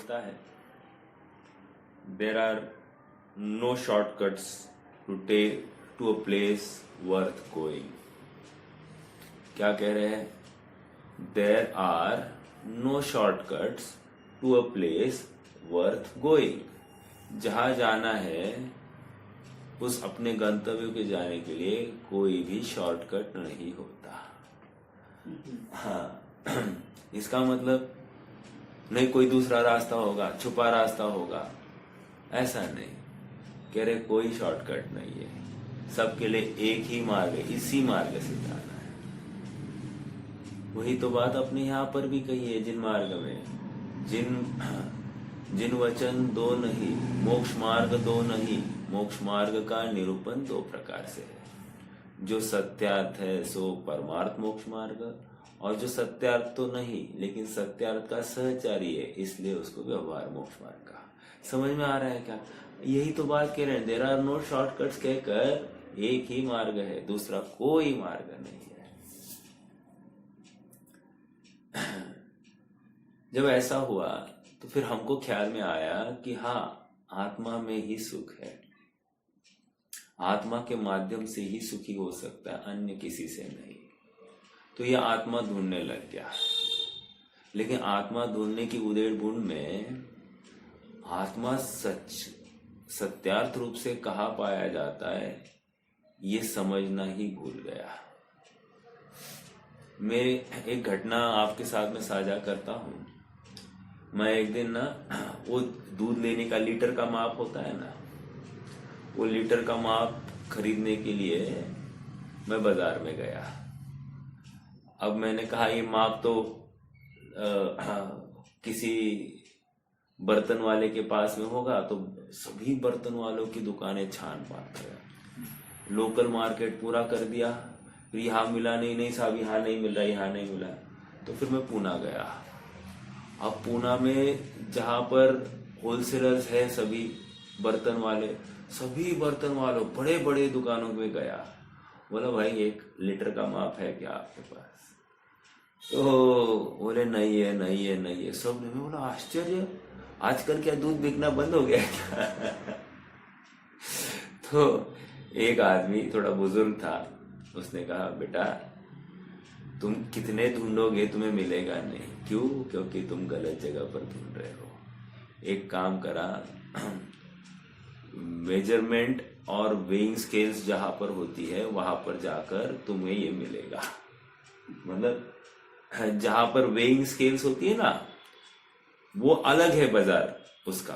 समझता है there are no shortcuts to take to a place worth going. क्या कह रहे हैं? There are no shortcuts to a place worth going. जहां जाना है उस अपने गंतव्य के जाने के लिए कोई भी शॉर्टकट नहीं होता। हाँ, इसका मतलब नहीं कोई दूसरा रास्ता होगा, छुपा रास्ता होगा, ऐसा नहीं। कह रहे कोई शॉर्टकट नहीं है, सबके लिए एक ही मार्ग है, इसी मार्ग से जाना है। वही तो बात अपने यहाँ पर भी कही है, जिन मार्ग में जिन वचन दो नहीं, मोक्ष मार्ग दो नहीं, मोक्ष मार्ग का निरूपण दो प्रकार से है। जो सत्यार्थ है सो परमार्थ मोक्ष मार्ग, और जो सत्यार्थ तो नहीं लेकिन सत्यार्थ का सहचारी है इसलिए उसको व्यवहार मोक्ष मार्ग का। समझ में आ रहा है क्या? यही तो बात कह रहे हैं, देयर आर नो शॉर्टकट्स कहकर एक ही मार्ग है, दूसरा कोई मार्ग नहीं है। जब ऐसा हुआ तो फिर हमको ख्याल में आया कि हाँ, आत्मा में ही सुख है, आत्मा के माध्यम से ही सुखी हो सकता है, अन्य किसी से नहीं। तो यह आत्मा ढूंढने लग गया। लेकिन आत्मा ढूंढने की उधेड़ बुन में आत्मा सत्यार्थ रूप से कहाँ पाया जाता है ये समझना ही भूल गया। मैं एक घटना आपके साथ में साझा करता हूँ। मैं एक दिन ना, वो दूध लेने का लीटर का माप होता है ना, वो लीटर का माप खरीदने के लिए मैं बाजार में गया। अब मैंने कहा ये माप तो किसी बर्तन वाले के पास में होगा, तो सभी बर्तन वालों की दुकानें छान मार कर लोकल मार्केट पूरा कर दिया। फिर यहाँ मिला नहीं साहब, यहाँ नहीं मिल रहा, यहाँ नहीं मिला। तो फिर मैं पूना गया। अब पूना में जहाँ पर होलसेलर्स है, सभी बर्तन वालों बड़े बड़े दुकानों में गया। बोला भाई 1 लीटर का माप है क्या आपके पास? तो बोले नहीं है। सब ने बोला आश्चर्य, आजकल क्या दूध बिकना बंद हो गया क्या? तो एक आदमी थोड़ा बुजुर्ग था, उसने कहा बेटा तुम कितने ढूंढोगे तुम्हें मिलेगा नहीं। क्यों? क्योंकि तुम गलत जगह पर ढूंढ रहे हो। एक काम करा, मेजरमेंट और वेइंग स्केल्स जहां पर होती है वहां पर जाकर तुम्हें ये मिलेगा। मतलब जहां पर वेइंग स्केल्स होती है ना, वो अलग है बाजार उसका,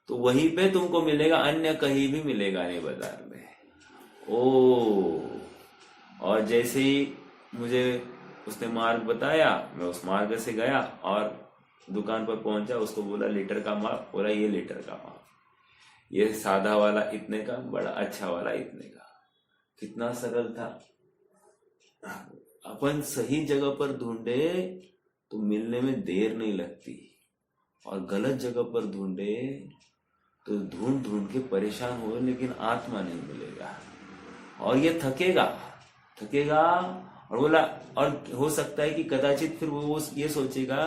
तो वहीं पे तुमको मिलेगा, अन्य कहीं भी मिलेगा नहीं बाजार में। और जैसे ही मुझे उसने मार्ग बताया, मैं उस मार्ग से गया और दुकान पर पहुंचा। उसको बोला लीटर का माप, बोला ये लीटर का माप, ये सादा वाला इतने का, बड़ा अच्छा वाला इतने का। कितना सरल था। अपन सही जगह पर ढूंढे तो मिलने में देर नहीं लगती, और गलत जगह पर ढूंढे तो ढूंढ के परेशान हो, लेकिन आत्मा नहीं मिलेगा और ये थकेगा। और बोला, और हो सकता है कि कदाचित फिर वो ये सोचेगा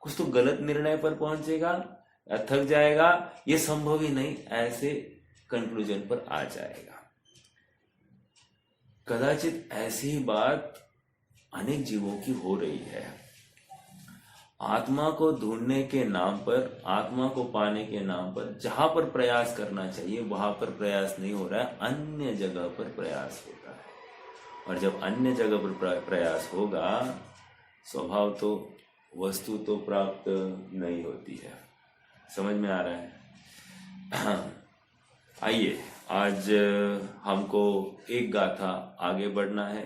कुछ तो गलत निर्णय पर पहुंचेगा या थक जाएगा, ये संभव ही नहीं, ऐसे कंक्लूजन पर आ जाएगा। कदाचित ऐसी ही बात अनेक जीवों की हो रही है। आत्मा को ढूंढने के नाम पर, आत्मा को पाने के नाम पर जहां पर प्रयास करना चाहिए वहां पर प्रयास नहीं हो रहा है, अन्य जगह पर प्रयास हो रहा है। और जब अन्य जगह पर प्रयास होगा, स्वभाव तो वस्तु तो प्राप्त नहीं होती है। समझ में आ रहा है? आइए, आज हमको एक गाथा आगे बढ़ना है।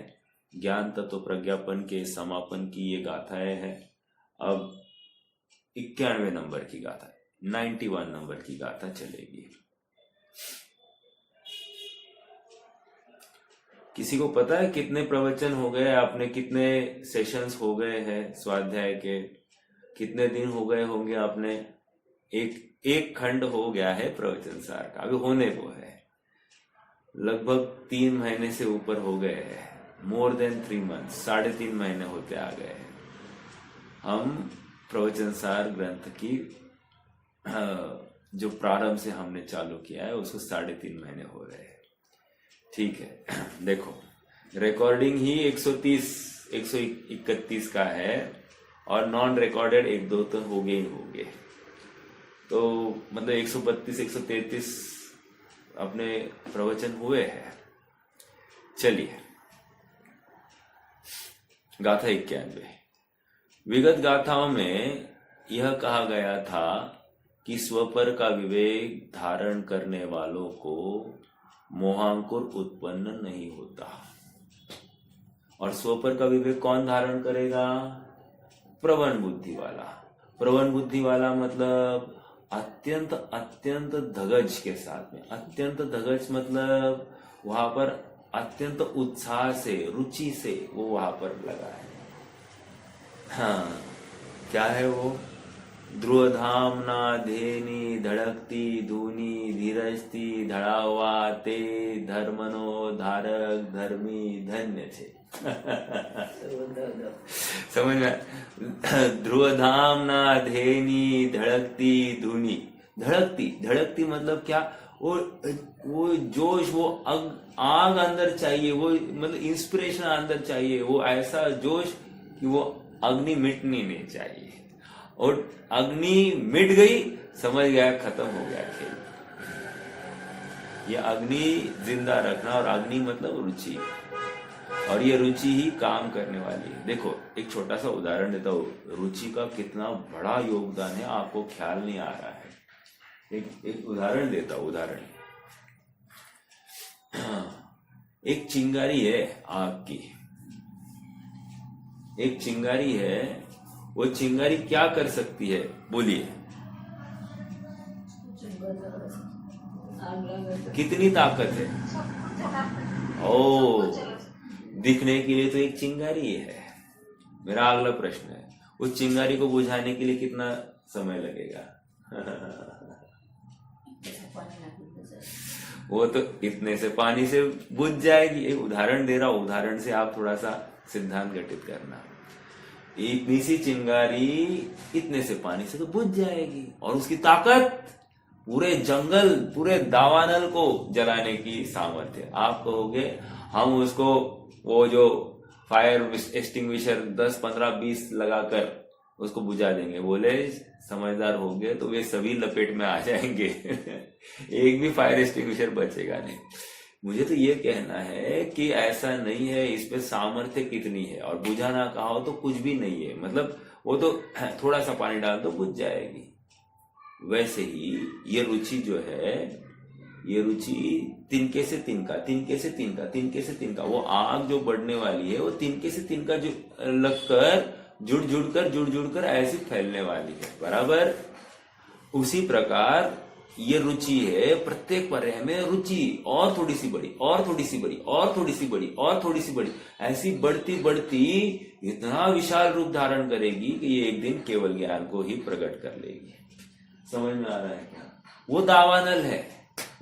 ज्ञान तत्व प्रज्ञापन के समापन की ये गाथाएं हैं। अब 91 नंबर की गाथा, 91 नंबर की गाथा चलेगी। किसी को पता है कितने प्रवचन हो गए आपने, कितने सेशंस हो गए हैं स्वाध्याय के, कितने दिन हो गए होंगे आपने? एक खंड हो गया है प्रवचन सार का, अभी होने को है। लगभग 3 महीने से ऊपर हो गए हैं, मोर देन 3 months, 3.5 महीने होते आ गए हैं। हम प्रवचन सार ग्रंथ की जो प्रारंभ से हमने चालू किया है उसको 3.5 महीने हो रहे हैं। ठीक है, देखो रिकॉर्डिंग ही 131 का है और नॉन रिकॉर्डेड 1-2 तो हो गए, तो मतलब 132 133 अपने प्रवचन हुए हैं। चलिए, गाथा 91। विगत गाथाओं में यह कहा गया था कि स्वपर का विवेक धारण करने वालों को मोहांकुर उत्पन्न नहीं होता। और स्वपर का विवेक कौन धारण करेगा? प्रवण बुद्धि वाला। प्रवण बुद्धि वाला मतलब अत्यंत अत्यंत धगज के साथ में। अत्यंत धगज मतलब वहां पर अत्यंत उत्साह से, रुचि से वो वहां पर लगा है। हाँ, क्या है वो? ध्रुवधामना धेनी धड़कती धूनी धीरजती धड़ावा ते धर्मनो धारक धर्मी धन्य छे। समझ में? ध्रुवधामना धेनी धड़कती धूनी। धड़कती मतलब क्या? वो जोश, वो आग अंदर चाहिए, वो मतलब इंस्पिरेशन अंदर चाहिए, वो ऐसा जोश कि वो अग्नि मिटनी नहीं चाहिए। और अग्नि मिट गई, समझ गया खत्म हो गया खेल। ये अग्नि जिंदा रखना, और अग्नि मतलब रुचि, और ये रुचि ही काम करने वाली है। देखो एक छोटा सा उदाहरण देता हूँ, रुचि का कितना बड़ा योगदान है आपको ख्याल नहीं आ रहा है। एक उदाहरण देता हूँ। उदाहरण, एक चिंगारी है आग की, एक चिंगारी है। वो चिंगारी क्या कर सकती है? बोलिए, कितनी ताकत है? ओ, दिखने के लिए तो एक चिंगारी है। मेरा अगला प्रश्न है, उस चिंगारी को बुझाने के लिए कितना समय लगेगा? वो तो इतने से पानी से बुझ जाएगी। एक उदाहरण दे रहा हूं, उदाहरण से आप थोड़ा सा सिद्धांत घटित करना। इतनी सी चिंगारी इतने से पानी से तो बुझ जाएगी, और उसकी ताकत पूरे जंगल, पूरे दावानल को जलाने की सामर्थ्य। आप कहोगे हम उसको वो जो फायर एक्सटिंग्विशर 10, 15, 20 लगाकर उसको बुझा देंगे। बोले समझदार हो गए तो वे सभी लपेट में आ जाएंगे। एक भी फायर एक्सटिंग्विशर बचेगा नहीं। मुझे तो ये कहना है कि ऐसा नहीं है, इस पे सामर्थ्य कितनी है, और बुझाना कहा हो तो कुछ भी नहीं है, मतलब वो तो थोड़ा सा पानी डाल दो बुझ जाएगी। वैसे ही ये रुचि जो है, ये रुचि तिनके से तिनका, तिनके से तिनका, तिनके से तिनका, वो आग जो बढ़ने वाली है वो तिनके से तिनका जो लगकर जुड़ जुड़कर ऐसी फैलने वाली है। बराबर उसी प्रकार ये रुचि है। प्रत्येक पर्याय में रुचि और थोड़ी सी बड़ी, और थोड़ी सी बड़ी, और थोड़ी सी बड़ी, और थोड़ी सी बड़ी, ऐसी बढ़ती बढ़ती इतना विशाल रूप धारण करेगी कि ये एक दिन केवल ज्ञान को ही प्रकट कर लेगी। समझ में आ रहा है क्या? वो दावानल है,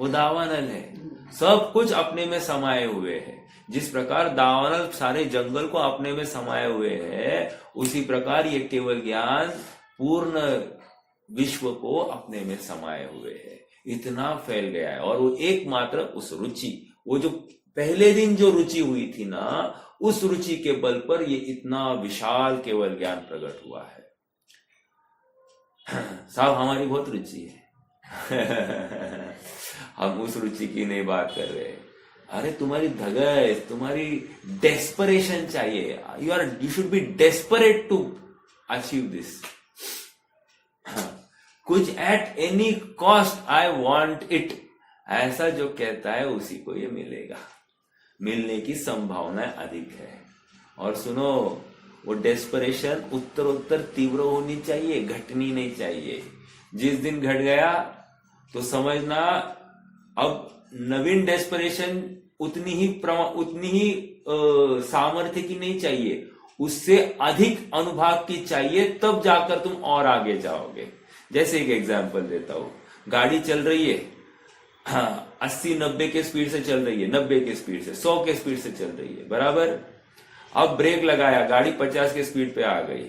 वो दावानल है, सब कुछ अपने में समाये हुए है। जिस प्रकार दावानल सारे जंगल को अपने में समाये हुए है, उसी प्रकार ये केवल ज्ञान पूर्ण विश्व को अपने में समाये हुए है। इतना फैल गया है। और वो एकमात्र उस रुचि, वो जो पहले दिन जो रुचि हुई थी ना, उस रुचि के बल पर ये इतना विशाल केवल ज्ञान प्रकट हुआ है। साहब हमारी बहुत रुचि है। हम उस रुचि की नहीं बात कर रहे। अरे तुम्हारी धगस, तुम्हारी डेस्परेशन चाहिए। You should be desperate to achieve this. कुछ at any cost I want it, ऐसा जो कहता है उसी को ये मिलेगा। मिलने की संभावनाएं अधिक है। और सुनो, वो डेस्परेशन उत्तरोत्तर तीव्र होनी चाहिए, घटनी नहीं चाहिए। जिस दिन घट गया तो समझना अब नवीन डेस्परेशन उतनी ही सामर्थ्य की नहीं चाहिए, उससे अधिक अनुभाग की चाहिए, तब जाकर तुम और आगे जाओगे। जैसे एक एग्जांपल देता हूं, गाड़ी चल रही है, 80-90 के स्पीड से चल रही है, 90 के स्पीड से, 100 के स्पीड से चल रही है, बराबर। अब ब्रेक लगाया, गाड़ी 50 के स्पीड पे आ गई।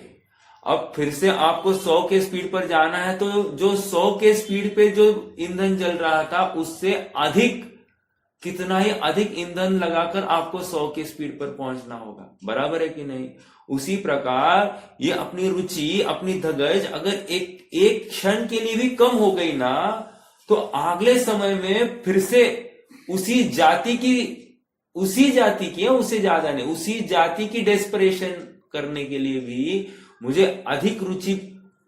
अब फिर से आपको 100 के स्पीड पर जाना है, तो जो 100 के स्पीड पे जो ईंधन जल रहा था उससे अधिक, कितना ही अधिक ईंधन लगाकर आपको 100 की स्पीड पर पहुंचना होगा। बराबर है कि नहीं? उसी प्रकार ये अपनी रुचि, अपनी धगज अगर एक क्षण के लिए भी कम हो गई ना, तो अगले समय में फिर से उसी जाति की उससे ज्यादा नहीं, उसी जाति की डेस्परेशन करने के लिए भी मुझे अधिक रुचि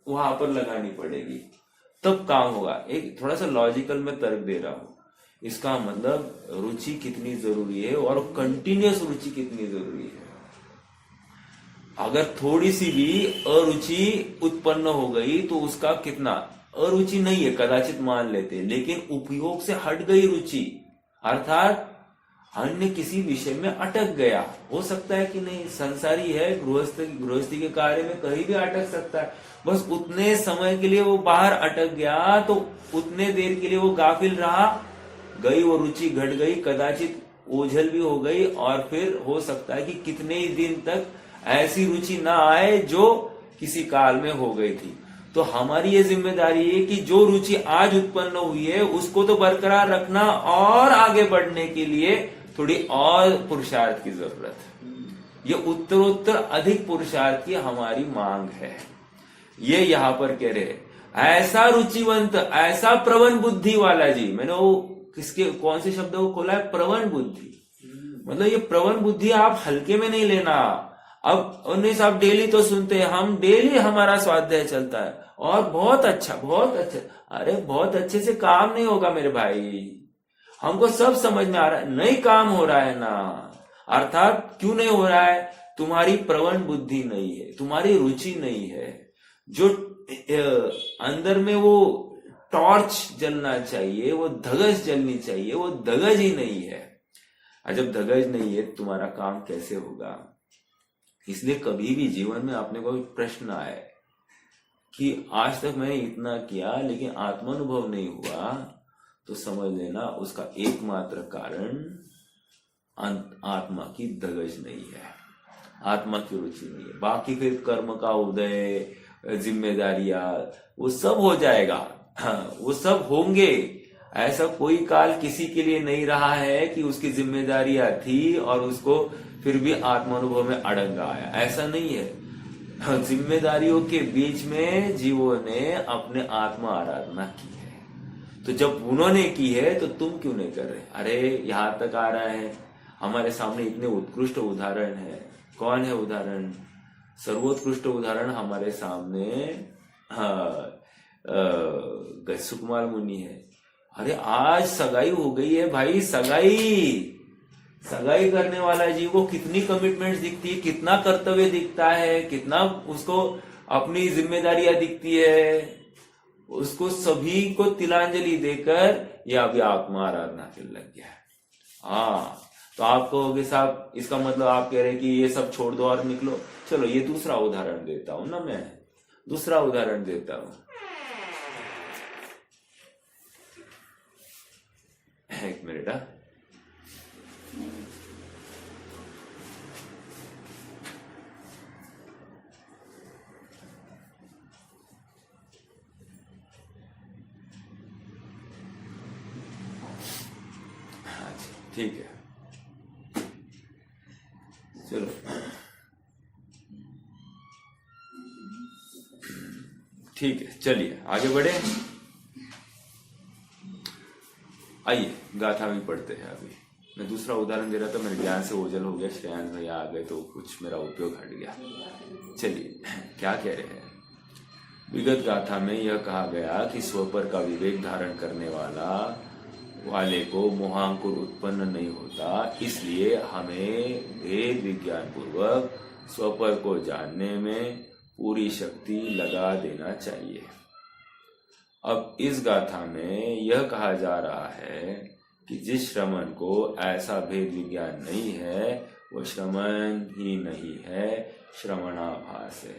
वहां पर लगानी पड़ेगी, तब काम होगा। एक थोड़ा सा लॉजिकल में तर्क दे रहा हूं। इसका मतलब रुचि कितनी जरूरी है और कंटिन्यूअस रुचि कितनी जरूरी है। अगर थोड़ी सी भी अरुचि उत्पन्न हो गई तो उसका कितना, अरुचि नहीं है कदाचित मान लेते, लेकिन उपयोग से हट गई रुचि, अर्थात अन्य किसी विषय में अटक गया, हो सकता है कि नहीं? संसारी है, गृहस्थी के कार्य में कहीं भी अटक सकता है। बस उतने समय के लिए वो बाहर अटक गया, तो उतने देर के लिए वो गाफिल रहा, गई वो रुचि घट गई, कदाचित ओझल भी हो गई, और फिर हो सकता है कि कितने ही दिन तक ऐसी रुचि ना आए जो किसी काल में हो गई थी। तो हमारी ये जिम्मेदारी है कि जो रुचि आज उत्पन्न हुई है उसको तो बरकरार रखना, और आगे बढ़ने के लिए थोड़ी और पुरुषार्थ की जरूरत है। ये उत्तरोत्तर अधिक पुरुषार्थ की हमारी मांग है। ये यहां पर कह रहे, ऐसा रुचिवंत, ऐसा प्रवण बुद्धि वाला जी, मैंने वो किसके कौन से शब्द को खोला है, प्रवण बुद्धि। मतलब ये प्रवण बुद्धि आप हल्के में नहीं लेना। अब उन्नीस आप डेली तो सुनते हैं, हम डेली हमारा स्वाध्याय चलता है और बहुत अच्छा बहुत अच्छा, अरे बहुत अच्छे से काम नहीं होगा मेरे भाई, हमको सब समझ में आ रहा है, नहीं काम हो रहा है ना। अर्थात क्यों नहीं हो रहा है? तुम्हारी प्रवण बुद्धि नहीं है, तुम्हारी रुचि नहीं है, जो अंदर में वो टॉर्च जलना चाहिए, वो धगस जलनी चाहिए, वो धगस ही नहीं है। और जब धगस नहीं है तुम्हारा काम कैसे होगा? इसलिए कभी भी जीवन में आपने कोई प्रश्न आए कि आज तक मैंने इतना किया लेकिन आत्मानुभव नहीं हुआ, तो समझ लेना उसका एकमात्र कारण आत्मा की धगज नहीं है, आत्मा की रुचि नहीं है। बाकी फिर कर्म का उदय, जिम्मेदारियां, वो सब हो जाएगा, वो सब होंगे। ऐसा कोई काल किसी के लिए नहीं रहा है कि उसकी जिम्मेदारियां थी और उसको फिर भी आत्मानुभव में अड़ंगा आया, ऐसा नहीं है। जिम्मेदारियों के बीच में जीवों ने अपने आत्मा आराधना की है, तो जब उन्होंने की है तो तुम क्यों नहीं कर रहे? अरे यहां तक आ रहा है, हमारे सामने इतने उत्कृष्ट उदाहरण है। कौन है उदाहरण? सर्वोत्कृष्ट उदाहरण हमारे सामने सुकुमार मुनि है। अरे आज सगाई हो गई है भाई, सगाई करने वाला जीव को कितनी कमिटमेंट दिखती है, कितना कर्तव्य दिखता है, कितना उसको अपनी जिम्मेदारियां दिखती है, उसको सभी को तिलांजलि देकर यह अभी आत्मा आराधना के लग गया है। हाँ, तो आप कहोगे साहब इसका मतलब आप कह रहे हैं कि ये सब छोड़ दो और निकलो। चलो ये दूसरा उदाहरण देता हूं ना, मैं दूसरा उदाहरण देता हूं। एक मिनट, ठीक है, चलो ठीक है, चलिए आगे बढ़े। आइए गाथा भी पढ़ते हैं। अभी मैं दूसरा उदाहरण दे रहा था, मेरे ज्ञान से ओझल हो गया, श्रेयांश भैया आ गए तो कुछ मेरा उपयोग हट गया। चलिए क्या कह रहे हैं? विगत गाथा में यह कहा गया कि स्वपर का विवेक धारण करने वाले को मोहांकुर उत्पन्न नहीं होता, इसलिए हमें भेद विज्ञान पूर्वक स्वपर को जानने में पूरी शक्ति लगा देना चाहिए। अब इस गाथा में यह कहा जा रहा है कि जिस श्रमण को ऐसा भेद विज्ञान नहीं है वो श्रमण ही नहीं है, श्रवणाभास है।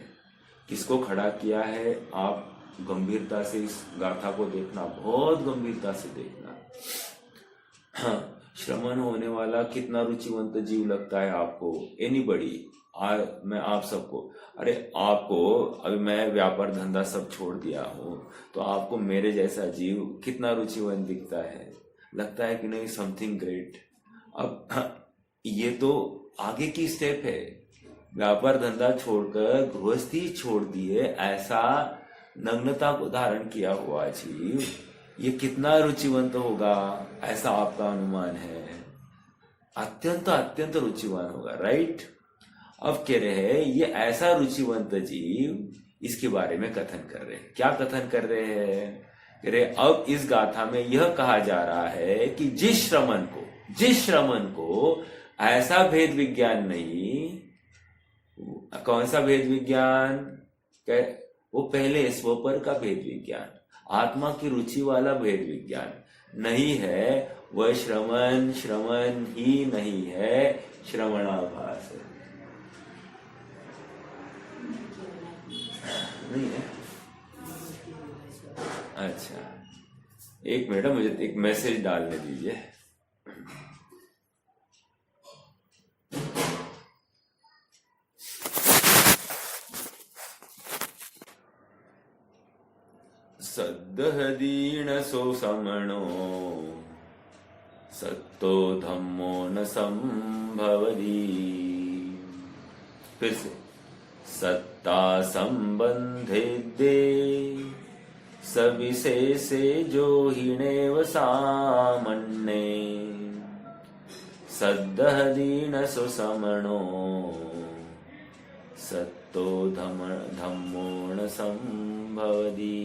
किसको खड़ा किया है? आप गंभीरता से इस गाथा को देखना, बहुत गंभीरता से देखना। हाँ, श्रमण होने वाला कितना रुचिवंत जीव लगता है आपको? एनीबडी, मैं आप सबको, अरे आपको, अभी मैं व्यापार धंधा सब छोड़ दिया हूँ, तो आपको मेरे जैसा जीव कितना रुचिवन दिखता है, लगता है कि नहीं समथिंग ग्रेट। अब ये तो आगे की स्टेप है। व्यापार धंधा छोड़कर गृहस्थी छोड़ दिए, ऐसा नग्नता को धारण किया हुआ जीव ये कितना रुचिवंत होगा, ऐसा आपका अनुमान है? अत्यंत अत्यंत रुचिवान होगा, राइट? अब कह रहे हैं ये ऐसा रुचिवंत जीव, इसके बारे में कथन कर रहे हैं। क्या कथन कर रहे हैं? कह रहे अब इस गाथा में यह कहा जा रहा है कि जिस श्रमण को ऐसा भेद विज्ञान नहीं, कौन सा भेद विज्ञान? वो पहले स्वपर का भेद विज्ञान, आत्मा की रुचि वाला भेद विज्ञान नहीं है, वह श्रमण ही नहीं है, श्रवणाभास है। नहीं है? अच्छा, एक मिनट, मुझे एक मैसेज डालने दीजिए। सद्दहदीन सो समणो सत्तो धम्मो न संभवदी। फिर से, सत्ता संबंधे दे सविशेषे जो हिणेव सामन्ने सद्दहदीन सो समणो सत्तो धम्मो न संभवदी।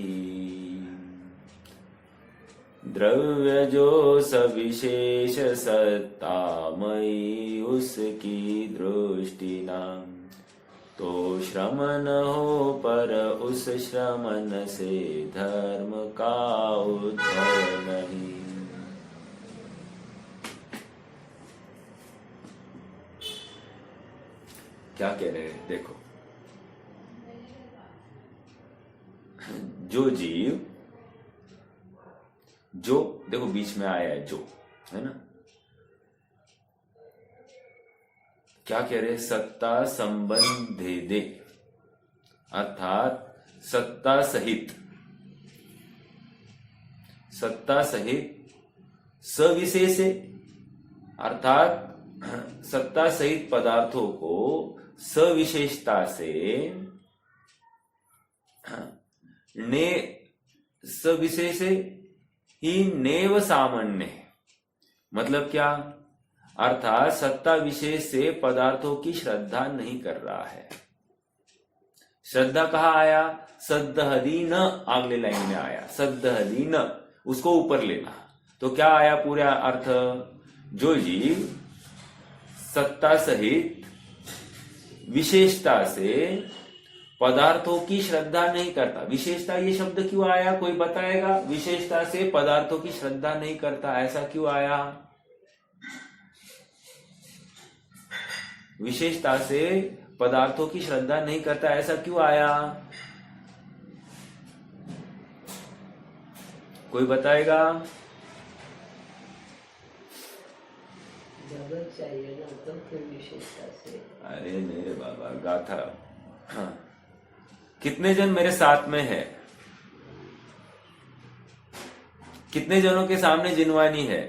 द्रव्य जो सविशेष सत्तामयी उसकी दृष्टि नाम, तो श्रमण हो पर उस श्रमण से धर्म का उद्भव नहीं। क्या कह रहे हैं? देखो, जो जीव, जो देखो बीच में आया है, जो है ना, क्या कह रहे? सत्ता संबंधे दे, अर्थात सत्ता सहित सविशेष, अर्थात सत्ता सहित पदार्थों को सविशेषता से सविशेष ही नेव सामान्य, मतलब क्या? अर्थात सत्ता विशेष से पदार्थों की श्रद्धा नहीं कर रहा है। श्रद्धा कहाँ आया? सद्दहदी न, अगले लाइन में आया सद्दहदी न, उसको ऊपर लेना। तो क्या आया पूरा अर्थ? जो जीव सत्ता सहित विशेषता से पदार्थों की श्रद्धा नहीं करता। विशेषता ये शब्द क्यों आया, कोई बताएगा? विशेषता से पदार्थों की श्रद्धा नहीं करता, ऐसा क्यों आया? विशेषता से पदार्थों की श्रद्धा नहीं करता, ऐसा क्यों आया? कोई बताएगा? जगत चाहिए ना, तो फिर विशेषता से। अरे मेरे बाबा, गाथा। हाँ। कितने जन मेरे साथ में है? कितने जनों के सामने जिनवानी है?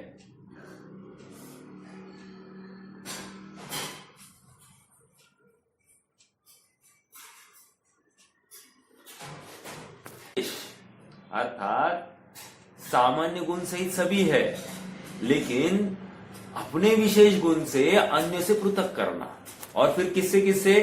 अर्थात सामान्य गुण सहित सभी है, लेकिन अपने विशेष गुण से अन्य से पृथक करना, और फिर किससे किससे?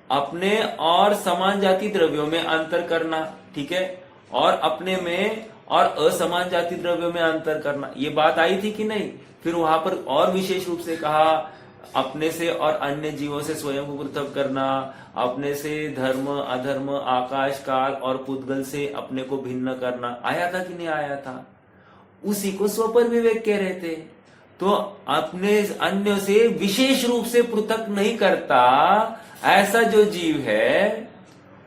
अपने और समान जाति द्रव्यों में अंतर करना, ठीक है, और अपने में और असमान जाति द्रव्यों में अंतर करना। ये बात आई थी कि नहीं? फिर वहां पर और विशेष रूप से कहा अपने से और अन्य जीवों से स्वयं को पृथक करना, अपने से धर्म अधर्म आकाश काल और पुद्गल से अपने को भिन्न करना। आया था कि नहीं आया था? उसी को स्वपर विवेक कह रहे थे। तो अपने अन्य से विशेष रूप से पृथक नहीं करता ऐसा जो जीव है,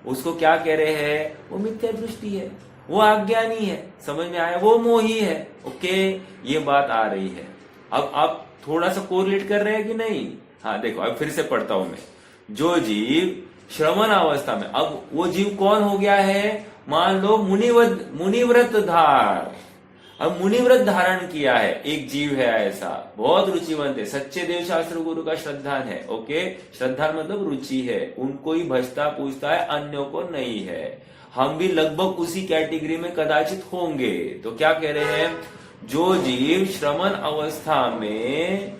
उसको क्या कह रहे हैं? वो मिथ्या दृष्टि है, वो अज्ञानी है। समझ में आया? वो मोही है। ओके, ये बात आ रही है। अब आप थोड़ा सा कोरिलेट कर रहे हैं कि नहीं? हाँ देखो, अब फिर से पढ़ता हूं मैं। जो जीव श्रवण अवस्था में, अब वो जीव कौन हो गया है? मान लो मुनिव्रत धार। अब मुनिव्रत धारण किया है, एक जीव है ऐसा, बहुत रुचिवंत है, सच्चे देव शास्त्र गुरु का श्रद्धान है। ओके, श्रद्धान मतलब रुचि है, उनको ही भजता पूछता है, अन्यों को नहीं है। हम भी लगभग उसी कैटेगरी में कदाचित होंगे। तो क्या कह रहे हैं? जो जीव श्रवण अवस्था में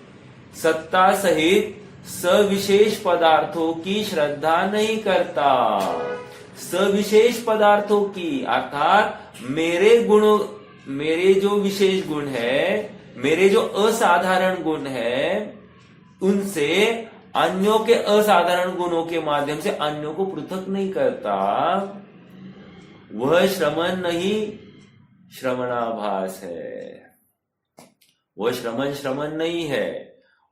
सत्ता सहित सविशेष पदार्थों की श्रद्धा नहीं करता, सविशेष पदार्थों की अर्थात मेरे जो विशेष गुण है, मेरे जो असाधारण गुण है, उनसे अन्यों के असाधारण गुणों के माध्यम से अन्यों को पृथक नहीं करता, वह श्रमण नहीं श्रवणाभास है। वह श्रमण नहीं है,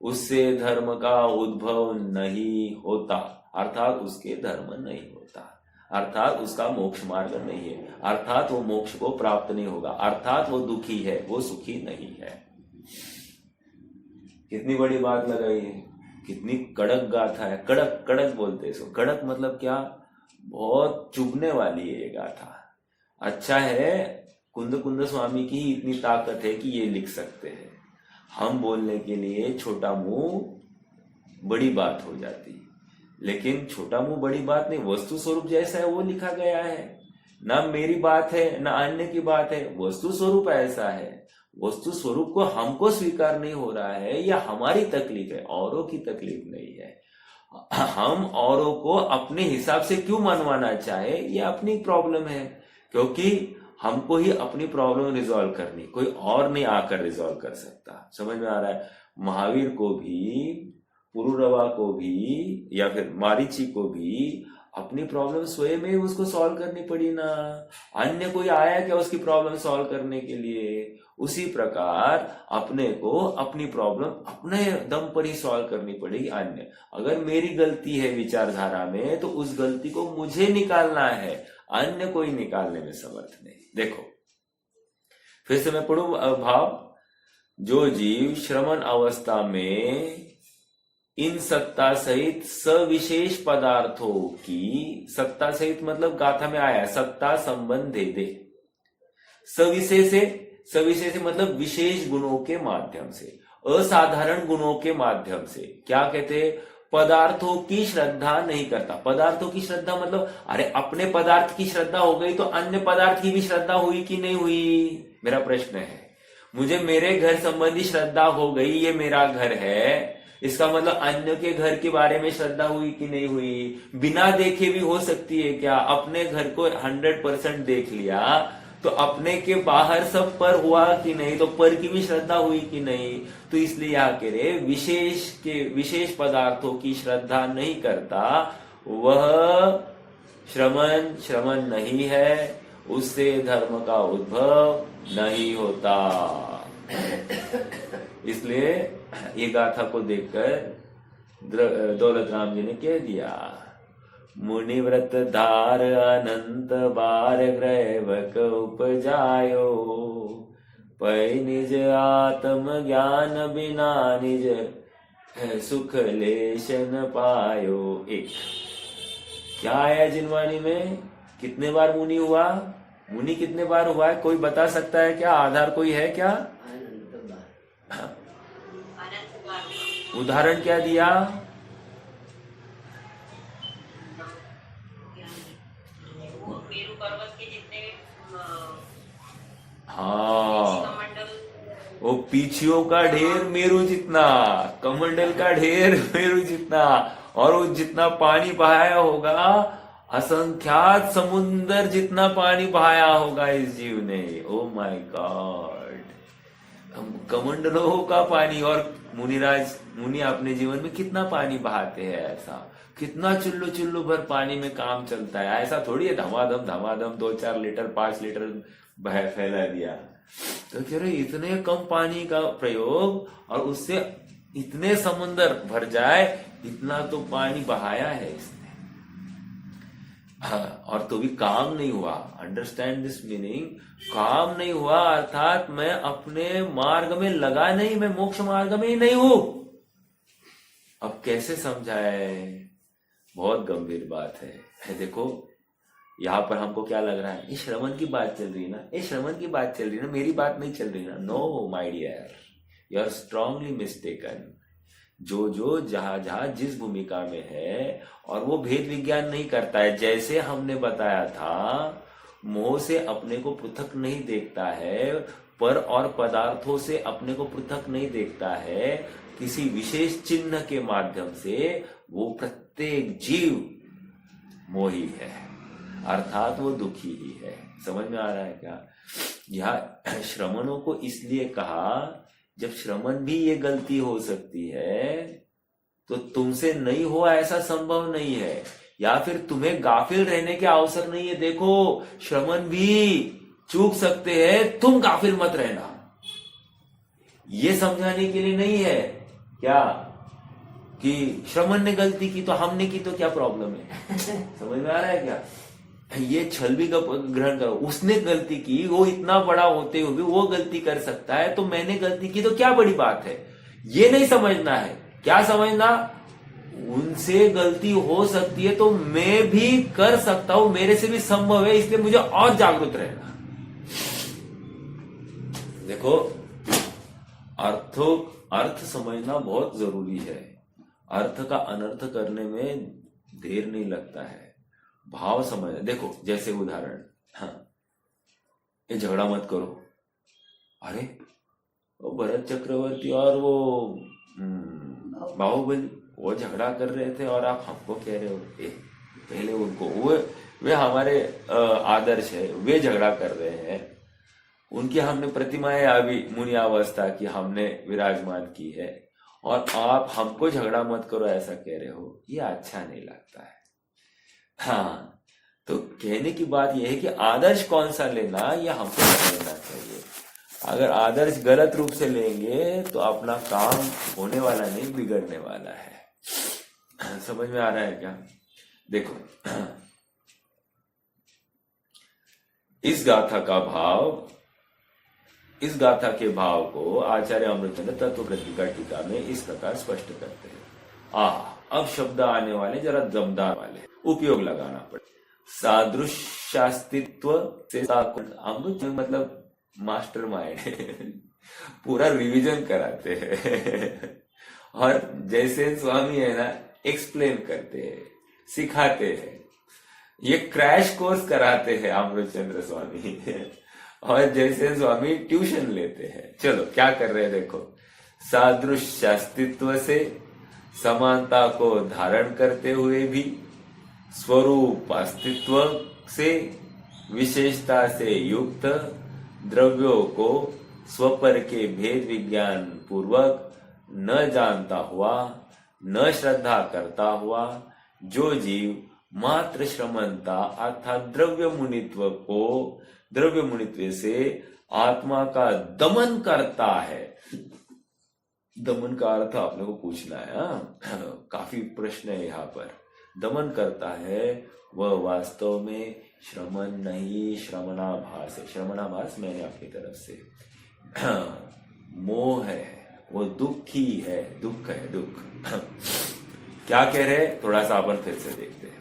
उससे धर्म का उद्भव नहीं होता, अर्थात उसके धर्म नहीं होता, अर्थात उसका मोक्ष मार्ग नहीं है, अर्थात वो मोक्ष को प्राप्त नहीं होगा, अर्थात वो दुखी है, वो सुखी नहीं है। कितनी बड़ी बात लगाई है, कितनी कड़क गाथा है। कड़क कड़क बोलते हैं इसको। कड़क मतलब क्या? बहुत चुभने वाली है ये गाथा। अच्छा है कुंद स्वामी की ही इतनी ताकत है कि ये लिख सकते हैं। हम बोलने के लिए छोटा मुंह बड़ी बात हो जाती, लेकिन छोटा मुंह बड़ी बात नहीं, वस्तु स्वरूप जैसा है वो लिखा गया है। ना मेरी बात है ना अन्य की बात है, वस्तु स्वरूप ऐसा है। वस्तु स्वरूप को हमको स्वीकार नहीं हो रहा है, यह हमारी तकलीफ है, औरों की तकलीफ नहीं है। हम औरों को अपने हिसाब से क्यों मनवाना चाहे, यह अपनी प्रॉब्लम है, क्योंकि हमको ही अपनी प्रॉब्लम रिजॉल्व करनी, कोई और नहीं आकर रिजॉल्व कर सकता। समझ में आ रहा है? महावीर को भी, पुरुरवा को भी, या फिर मारीची को भी अपनी प्रॉब्लम स्वयं ही उसको सॉल्व करनी पड़ी ना। अन्य कोई आया क्या उसकी प्रॉब्लम सॉल्व करने के लिए? उसी प्रकार अपने को अपनी प्रॉब्लम अपने दम पर ही सॉल्व करनी पड़ेगी। अन्य अगर मेरी गलती है विचारधारा में, तो उस गलती को मुझे निकालना है, अन्य कोई निकालने में समर्थ नहीं। देखो फिर से मैं पढ़ू भाव। जो जीव श्रवण अवस्था में इन सत्ता सहित सविशेष पदार्थों की, सत्ता सहित मतलब गाथा में आया सत्ता संबंध दे, सविशेष से मतलब विशेष गुणों के माध्यम से, असाधारण गुणों के माध्यम से, क्या कहते हैं? पदार्थों की श्रद्धा नहीं करता। पदार्थों की श्रद्धा मतलब अरे अपने पदार्थ की श्रद्धा हो गई तो अन्य पदार्थ की भी श्रद्धा हुई कि नहीं हुई? मेरा प्रश्न है। मुझे मेरे घर संबंधी श्रद्धा हो गई, ये मेरा घर है, इसका मतलब अन्य के घर के बारे में श्रद्धा हुई कि नहीं हुई? बिना देखे भी हो सकती है क्या? अपने घर को 100% देख लिया तो अपने के बाहर सब पर हुआ कि नहीं? तो पर की भी श्रद्धा हुई कि नहीं? तो इसलिए यहां कह रहे विशेष पदार्थों की श्रद्धा नहीं करता, वह श्रमण नहीं है, उससे धर्म का उद्भव नहीं होता। इसलिए ये गाथा को देखकर दौलत राम जी ने कह दिया, मुनिव्रत धार अनंत बार ग्रहवक उपजायो, पै निज आत्म ज्ञान बिना निज सुख लेश न पायो। एक क्या आया जिनवाणी में? कितने बार मुनि हुआ? मुनि कितने बार हुआ है? कोई बता सकता है क्या? आधार कोई है क्या? उदाहरण क्या दिया? मेरू पर्वत के जितने हाँ, वो पीछियों का ढेर मेरू जितना, कमंडल का ढेर मेरू जितना, और वो जितना पानी बहाया होगा, असंख्यात समुंदर जितना पानी बहाया होगा इस जीव ने। ओ माय गॉड, कमंडलों का पानी। और मुनि अपने जीवन में कितना पानी बहाते हैं, ऐसा कितना चुल्लू भर पानी में काम चलता है। ऐसा थोड़ी है धमाधम 2-4 लीटर 5 लीटर फैला दिया। तो कह रहे इतने कम पानी का प्रयोग और उससे इतने समुंदर भर जाए, इतना तो पानी बहाया है इसने। और तो भी काम नहीं हुआ। अंडरस्टैंड दिस मीनिंग, काम नहीं हुआ अर्थात मैं अपने मार्ग में लगा नहीं, मैं मोक्ष मार्ग में ही नहीं हूं। अब कैसे समझाए? बहुत गंभीर बात है। देखो यहाँ पर हमको क्या लग रहा है, ये श्रवण की बात चल रही है ना, ये श्रवण की बात चल रही है ना, मेरी बात नहीं चल रही ना। No my dear, you are strongly mistaken. जो जहां जहां जिस भूमिका में है, और वो भेद विज्ञान नहीं करता है। जैसे हमने बताया था, मोह से अपने को पृथक नहीं देखता है, पर और पदार्थों से अपने को पृथक नहीं देखता है। किसी विशेष चिन्ह के माध्यम से वो प्रत्येक जीव मोही है, अर्थात वो दुखी ही है। समझ में आ रहा है क्या? यह श्रमणों को इसलिए कहा, जब श्रमण भी ये गलती हो सकती है, तो तुमसे नहीं हो ऐसा संभव नहीं है, या फिर तुम्हें गाफिल रहने के अवसर नहीं है। देखो श्रमण भी चूक सकते हैं, तुम गाफिल मत रहना। ये समझाने के लिए नहीं है क्या कि श्रमण ने गलती की तो हमने की तो क्या प्रॉब्लम है। समझ में आ रहा है क्या? ये छल भी ग्रहण करो। उसने गलती की, वो इतना बड़ा होते हुए वो गलती कर सकता है, तो मैंने गलती की तो क्या बड़ी बात है, ये नहीं समझना है। क्या समझना, उनसे गलती हो सकती है तो मैं भी कर सकता हूं, मेरे से भी संभव है, इसलिए मुझे और जागरूक रहना। देखो अर्थ समझना बहुत जरूरी है। अर्थ का अनर्थ करने में देर नहीं लगता है। भाव समझ, देखो जैसे उदाहरण, हाँ, ये झगड़ा मत करो। अरे वो भरत चक्रवर्ती और वो बाहुबली वो झगड़ा कर रहे थे और आप हमको कह रहे हो। पहले उनको वे हमारे आदर्श है, वे झगड़ा कर रहे हैं। उनकी हमने प्रतिमाएं अभी मुनियावस्था की हमने विराजमान की है, और आप हमको झगड़ा मत करो ऐसा कह रहे हो। ये अच्छा नहीं लगता है। हाँ, तो कहने की बात यह है कि आदर्श कौन सा लेना, यह हमको समझना चाहिए। अगर आदर्श गलत रूप से लेंगे तो अपना काम होने वाला नहीं, बिगड़ने वाला है। समझ में आ रहा है क्या? देखो इस गाथा के भाव को आचार्य अमृतचंद्र तत्व प्रतिका टीका में इस प्रकार स्पष्ट करते हैं। अब शब्द आने वाले जरा दमदार वाले, उपयोग लगाना पड़े। सादृश्यास्तित्व से अमृत मतलब मास्टर माइंड पूरा रिवीजन कराते हैं, और जैसे स्वामी है ना, एक्सप्लेन करते हैं, सिखाते हैं। ये क्रैश कोर्स कराते हैं अमृतचंद्र स्वामी और जैसे स्वामी ट्यूशन लेते हैं। चलो क्या कर रहे हैं देखो। सादृश्यास्तित्व से समानता को धारण करते हुए भी, स्वरूप अस्तित्व से विशेषता से युक्त द्रव्यों को स्वपर के भेद विज्ञान पूर्वक न जानता हुआ, न श्रद्धा करता हुआ, जो जीव मात्र श्रमणता अर्थात द्रव्य मुनित्व से आत्मा का दमन करता है। दमन का अर्थ आपने को पूछना है। काफी प्रश्न है यहाँ पर। दमन करता है, वह वास्तव में श्रमण नहीं, श्रमणाभास है। श्रमणाभास मैंने अपनी तरफ से मोह है, वो दुखी है, दुख है, दुख। क्या कह रहे हैं, थोड़ा सा अपन फिर से देखते हैं।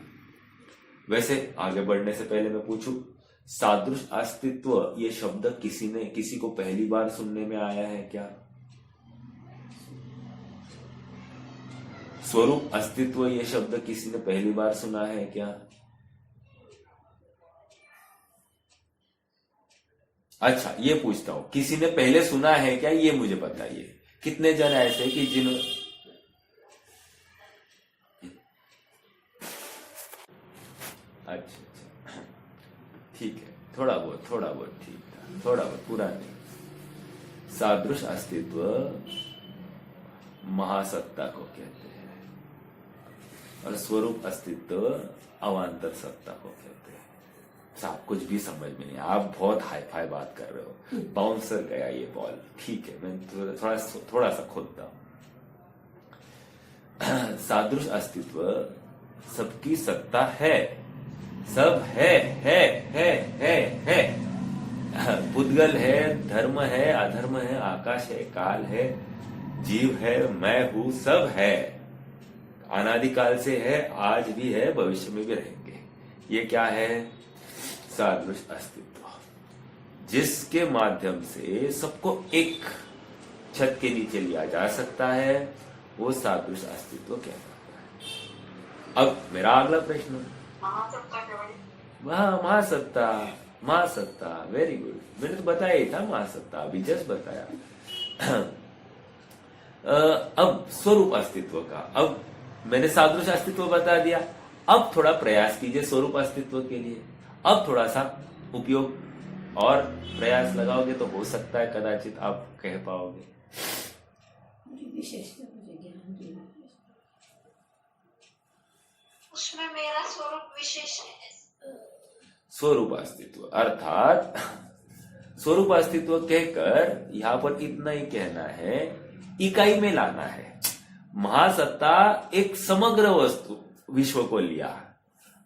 वैसे आगे बढ़ने से पहले मैं पूछूं, सादृश अस्तित्व ये शब्द किसी को पहली बार सुनने में आया है क्या? स्वरूप अस्तित्व ये शब्द किसी ने पहली बार सुना है क्या? अच्छा, ये पूछता हूं, किसी ने पहले सुना है क्या, ये मुझे बताइए। कितने जन ऐसे कि जिन्होंने अच्छा ठीक है, थोड़ा बहुत ठीक था, थोड़ा बहुत पूरा नहीं। सादृश अस्तित्व महासत्ता को कहते हैं, और स्वरूप अस्तित्व अवान्तर सत्ता को कहते हैं। साहब कुछ भी समझ में नहीं, आप बहुत हाई फाई बात कर रहे हो। बाउंसर गया ये बॉल, ठीक है, मैं थोड़ा सा खोदता हूं। सादृश अस्तित्व सबकी सत्ता है, सब है। पुद्गल है, धर्म है, अधर्म है, आकाश है, काल है, जीव है, मैं हूं, सब है। अनादिकाल से है, आज भी है, भविष्य में भी रहेंगे। ये क्या है? सादृश अस्तित्व, जिसके माध्यम से सबको एक छत के नीचे लिया जा सकता है, वो सादृश अस्तित्व कहलाता है। अब मेरा अगला प्रश्न, महासत्ता क्या बड़ी? महासत्ता, महासत्ता, वेरी गुड, मैंने तो बताया ही था महासत्ता, अभी जस्ट बताया। अब स्वरूप अस्तित्व का, अब मैंने सादृश अस्तित्व बता दिया, अब थोड़ा प्रयास कीजिए स्वरूप अस्तित्व के लिए। अब थोड़ा सा उपयोग और प्रयास लगाओगे तो हो सकता है कदाचित आप कह पाओगे। उसमें मेरा स्वरूप विशेष है। स्वरूप अस्तित्व अर्थात स्वरूप अस्तित्व कहकर यहां पर इतना ही कहना है, इकाई में लाना है। महासत्ता एक समग्र वस्तु विश्व को लिया,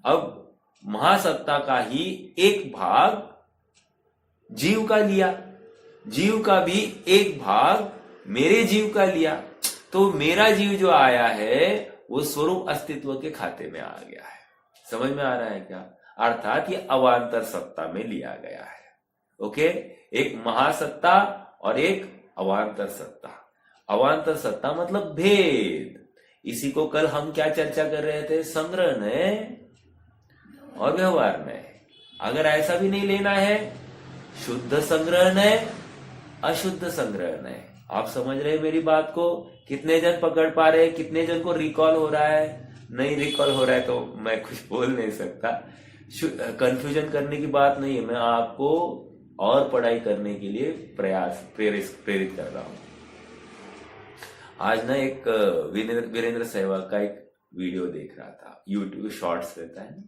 अब महासत्ता का ही एक भाग जीव का लिया, जीव का भी एक भाग मेरे जीव का लिया, तो मेरा जीव जो आया है वो स्वरूप अस्तित्व के खाते में आ गया है। समझ में आ रहा है क्या? अर्थात ये अवांतर सत्ता में लिया गया है। ओके, एक महासत्ता और एक अवांतर सत्ता। अवांतर सत्ता मतलब भेद। इसी को कल हम क्या चर्चा कर रहे थे? संग्रह नय और व्यवहार नय। अगर ऐसा भी नहीं लेना है, शुद्ध संग्रह नय, अशुद्ध संग्रह नय। आप समझ रहे हैं मेरी बात को? कितने जन पकड़ पा रहे हैं? कितने जन को रिकॉल हो रहा है? नहीं रिकॉल हो रहा है तो मैं कुछ बोल नहीं सकता। कंफ्यूजन करने की बात नहीं है, मैं आपको और पढ़ाई करने के लिए प्रेरित कर रहा हूं। आज ना एक वीरेंद्र सहवाग का एक वीडियो देख रहा था, यूट्यूब शॉर्ट्स रहता है,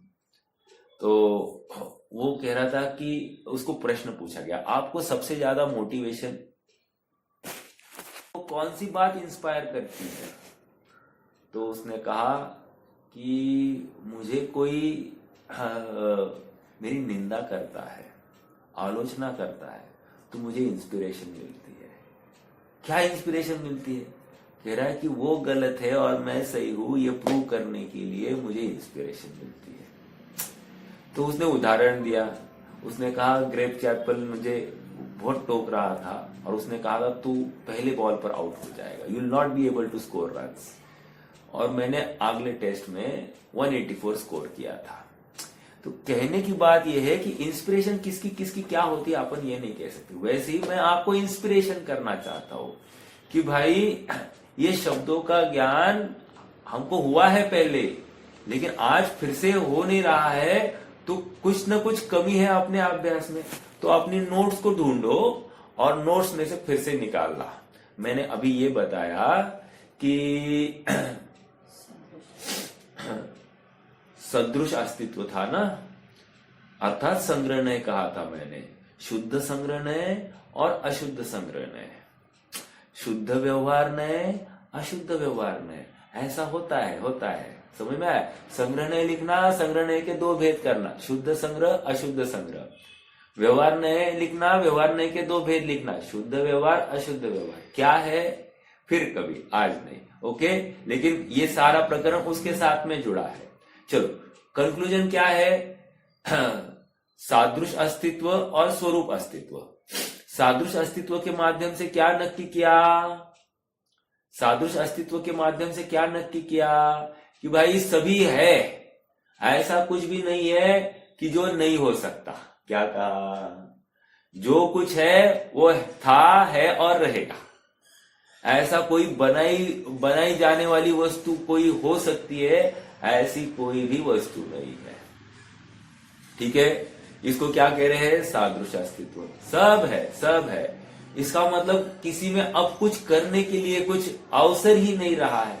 तो वो कह रहा था कि उसको प्रश्न पूछा गया, आपको सबसे ज्यादा मोटिवेशन तो कौन सी बात इंस्पायर करती है? तो उसने कहा कि मुझे कोई मेरी निंदा करता है, आलोचना करता है, तो मुझे इंस्पिरेशन मिलती है। क्या इंस्पिरेशन मिलती है? कह रहा है कि वो गलत है और मैं सही हूं, ये प्रूव करने के लिए मुझे इंस्पिरेशन मिलती है। तो उसने उदाहरण दिया, उसने कहा ग्रेग चैपल मुझे बहुत टोक रहा था और उसने कहा तू पहले बॉल पर आउट हो जाएगा, you will not be able to score runs, और मैंने अगले टेस्ट में 184 स्कोर किया था। तो कहने की बात यह है कि इंस्पिरेशन किसकी किसकी क्या होती है अपन ये नहीं कह सकते। वैसे ही मैं आपको इंस्पिरेशन करना चाहता हूं कि भाई ये शब्दों का ज्ञान हमको हुआ है पहले, लेकिन आज फिर से हो नहीं रहा है, तो कुछ ना कुछ कमी है अपने अभ्यास में। तो अपनी नोट्स को ढूंढो और नोट्स में से फिर से निकालना। मैंने अभी ये बताया कि सदृश अस्तित्व था ना, अर्थात संग्रहणय कहा था मैंने, शुद्ध संग्रहणय और अशुद्ध संग्रहणय, शुद्ध व्यवहार नय, अशुद्ध व्यवहार नय, ऐसा होता है। समझ में आया? संग्रहणय लिखना, संग्रहणय के दो भेद करना, शुद्ध संग्रह, अशुद्ध संग्रह। व्यवहार नय लिखना, व्यवहार नय के दो भेद लिखना, शुद्ध व्यवहार, अशुद्ध व्यवहार। क्या है? फिर कभी, आज नहीं। ओके, लेकिन ये सारा प्रकरण उसके साथ में जुड़ा है। चलो, कंक्लूजन क्या है? सादृश अस्तित्व और स्वरूप अस्तित्व। सादृश अस्तित्व के माध्यम से क्या नक्की किया? सादृश अस्तित्व के माध्यम से क्या नक्की किया कि भाई सभी है, ऐसा कुछ भी नहीं है कि जो नहीं हो सकता। क्या कहा? जो कुछ है वो था, है और रहेगा। ऐसा कोई बनाई जाने वाली वस्तु कोई हो सकती है, ऐसी कोई भी वस्तु नहीं है। ठीक है, इसको क्या कह रहे हैं? सादृश अस्तित्व। सब है। इसका मतलब किसी में अब कुछ करने के लिए कुछ अवसर ही नहीं रहा है।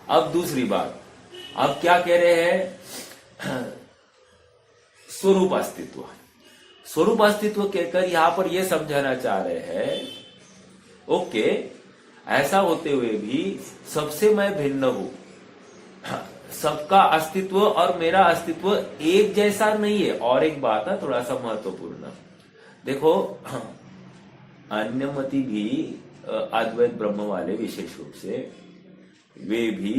अब दूसरी बात, अब क्या कह रहे हैं? स्वरूप अस्तित्व। स्वरूप अस्तित्व कहकर यहां पर यह समझाना चाह रहे हैं, ओके, ऐसा होते हुए भी सबसे मैं भिन्न हूं, सबका अस्तित्व और मेरा अस्तित्व एक जैसा नहीं है। और एक बात है थोड़ा सा महत्वपूर्ण, देखो अन्यमति भी अद्वैत ब्रह्म वाले विशेष रूप से, वे भी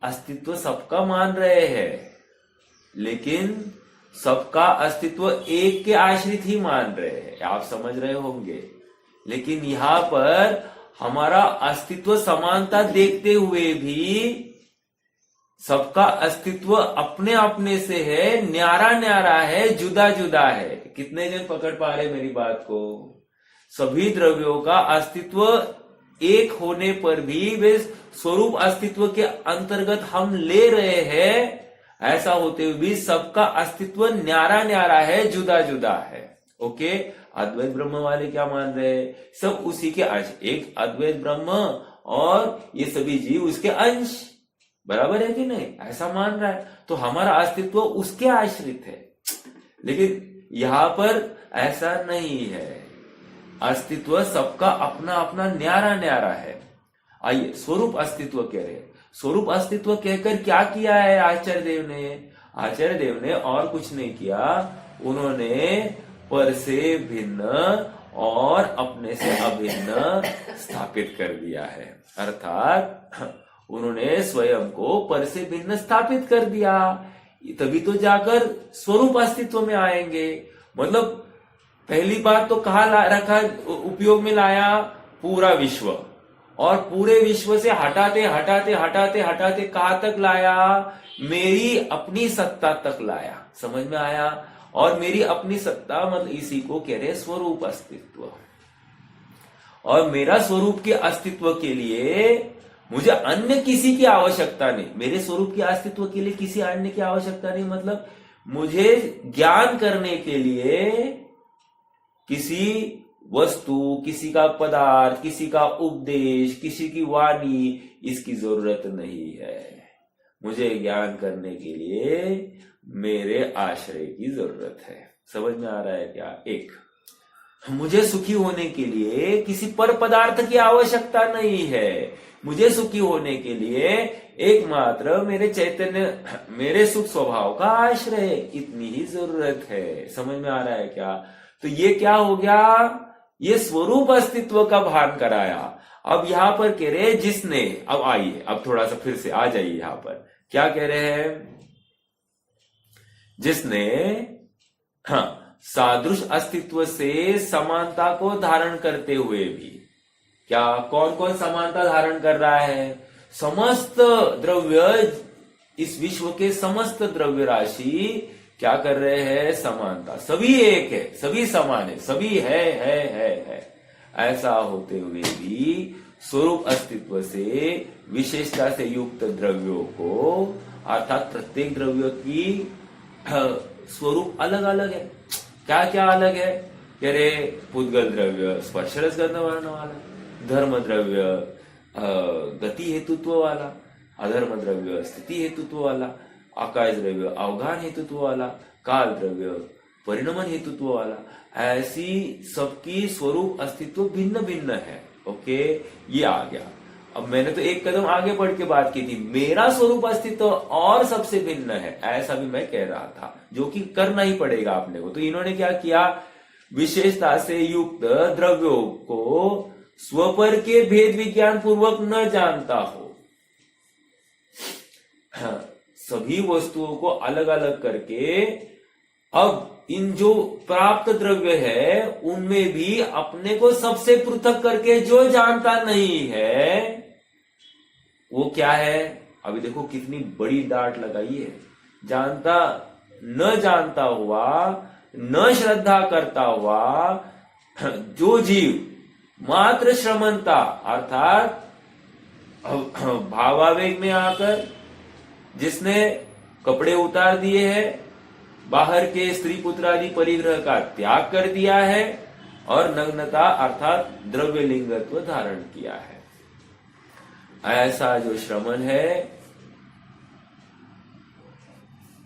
अस्तित्व सबका मान रहे हैं, लेकिन सबका अस्तित्व एक के आश्रित ही मान रहे हैं, आप समझ रहे होंगे। लेकिन यहां पर हमारा अस्तित्व समानता देखते हुए भी सबका अस्तित्व अपने अपने से है, न्यारा न्यारा है, जुदा जुदा है। कितने जन पकड़ पा रहे मेरी बात को? सभी द्रव्यों का अस्तित्व एक होने पर भी वे स्वरूप अस्तित्व के अंतर्गत हम ले रहे हैं, ऐसा होते हुए भी सबका अस्तित्व न्यारा न्यारा है, जुदा जुदा है। ओके, अद्वैत ब्रह्म वाले क्या मान रहे हैं? सब उसी के अंश, एक अद्वैत ब्रह्म और ये सभी जीव उसके अंश, बराबर है कि नहीं? ऐसा मान रहा है, तो हमारा अस्तित्व उसके आश्रित है। लेकिन यहां पर ऐसा नहीं है, अस्तित्व सबका अपना अपना न्यारा न्यारा है। आइए स्वरूप अस्तित्व कह रहे हैं। स्वरूप अस्तित्व कहकर क्या किया है आचार्य देव ने? आचार्य देव ने और कुछ नहीं किया, उन्होंने पर से भिन्न और अपने से अभिन्न स्थापित कर दिया है। अर्थात उन्होंने स्वयं को पर से भिन्न स्थापित कर दिया, तभी तो जाकर स्वरूप अस्तित्व में आएंगे। मतलब पहली बात तो कहा रखा, उपयोग में लाया पूरा विश्व, और पूरे विश्व से हटाते हटाते हटाते हटाते कहां तक लाया? मेरी अपनी सत्ता तक लाया। समझ में आया? और मेरी अपनी सत्ता मतलब इसी को कह रहे स्वरूप अस्तित्व। और मेरा स्वरूप के अस्तित्व के लिए मुझे अन्य किसी की आवश्यकता नहीं, मेरे स्वरूप के अस्तित्व के लिए किसी अन्य की आवश्यकता नहीं। मतलब मुझे ज्ञान करने के लिए किसी वस्तु, किसी का पदार्थ, किसी का उपदेश, किसी की वाणी, इसकी जरूरत नहीं है। मुझे ज्ञान करने के लिए मेरे आश्रय की जरूरत है। समझ में आ रहा है क्या? एक, मुझे सुखी होने के लिए किसी पर पदार्थ की आवश्यकता नहीं है। मुझे सुखी होने के लिए एकमात्र मेरे चैतन्य, मेरे सुख स्वभाव का आश्रय, इतनी ही जरूरत है। समझ में आ रहा है क्या? तो ये क्या हो गया? ये स्वरूप अस्तित्व का भान कराया। अब यहां पर कह रहे जिसने, अब आइए, अब थोड़ा सा फिर से आ जाइए, यहां पर क्या कह रहे हैं? जिसने सादृश अस्तित्व से समानता को धारण करते हुए भी, क्या कौन कौन समानता धारण कर रहा है? समस्त द्रव्य, इस विश्व के समस्त द्रव्य राशि क्या कर रहे हैं? समानता, सभी एक है, सभी समान है, सभी है। ऐसा होते हुए भी स्वरूप अस्तित्व से विशेषता से युक्त द्रव्यों को, अर्थात प्रत्येक द्रव्य की स्वरूप अलग अलग है। क्या क्या अलग है? कह रहे पुद्गल द्रव्य स्पर्श रस गंध वर्ण वाला, धर्म द्रव्य गति हेतुत्व वाला, अधर्म द्रव्य स्थिति हेतुत्व वाला, आकाश द्रव्य अवगान हेतुत्व वाला, काल द्रव्य परिणमन हेतुत्व वाला। ऐसी सबकी स्वरूप अस्तित्व भिन्न भिन्न है। ओके, ये आ गया। अब मैंने तो एक कदम आगे बढ़ के बात की थी, मेरा स्वरूप अस्तित्व और सबसे भिन्न है, ऐसा भी मैं कह रहा था, जो कि करना ही पड़ेगा आपने को। तो इन्होंने क्या किया? विशेषता से युक्त द्रव्यों को स्वपर के भेद विज्ञान पूर्वक न जानता हो, सभी वस्तुओं को अलग अलग करके, अब इन जो प्राप्त द्रव्य है उनमें भी अपने को सबसे पृथक करके जो जानता नहीं है वो क्या है? अभी देखो कितनी बड़ी डांट लगाई है। जानता न जानता हुआ, न श्रद्धा करता हुआ जो जीव मात्र श्रमणता, अर्थात भावावेग में आकर जिसने कपड़े उतार दिए हैं, बाहर के स्त्री पुत्र आदि परिग्रह का त्याग कर दिया है और नग्नता अर्थात द्रव्य लिंगत्व धारण किया है, ऐसा जो श्रमण है,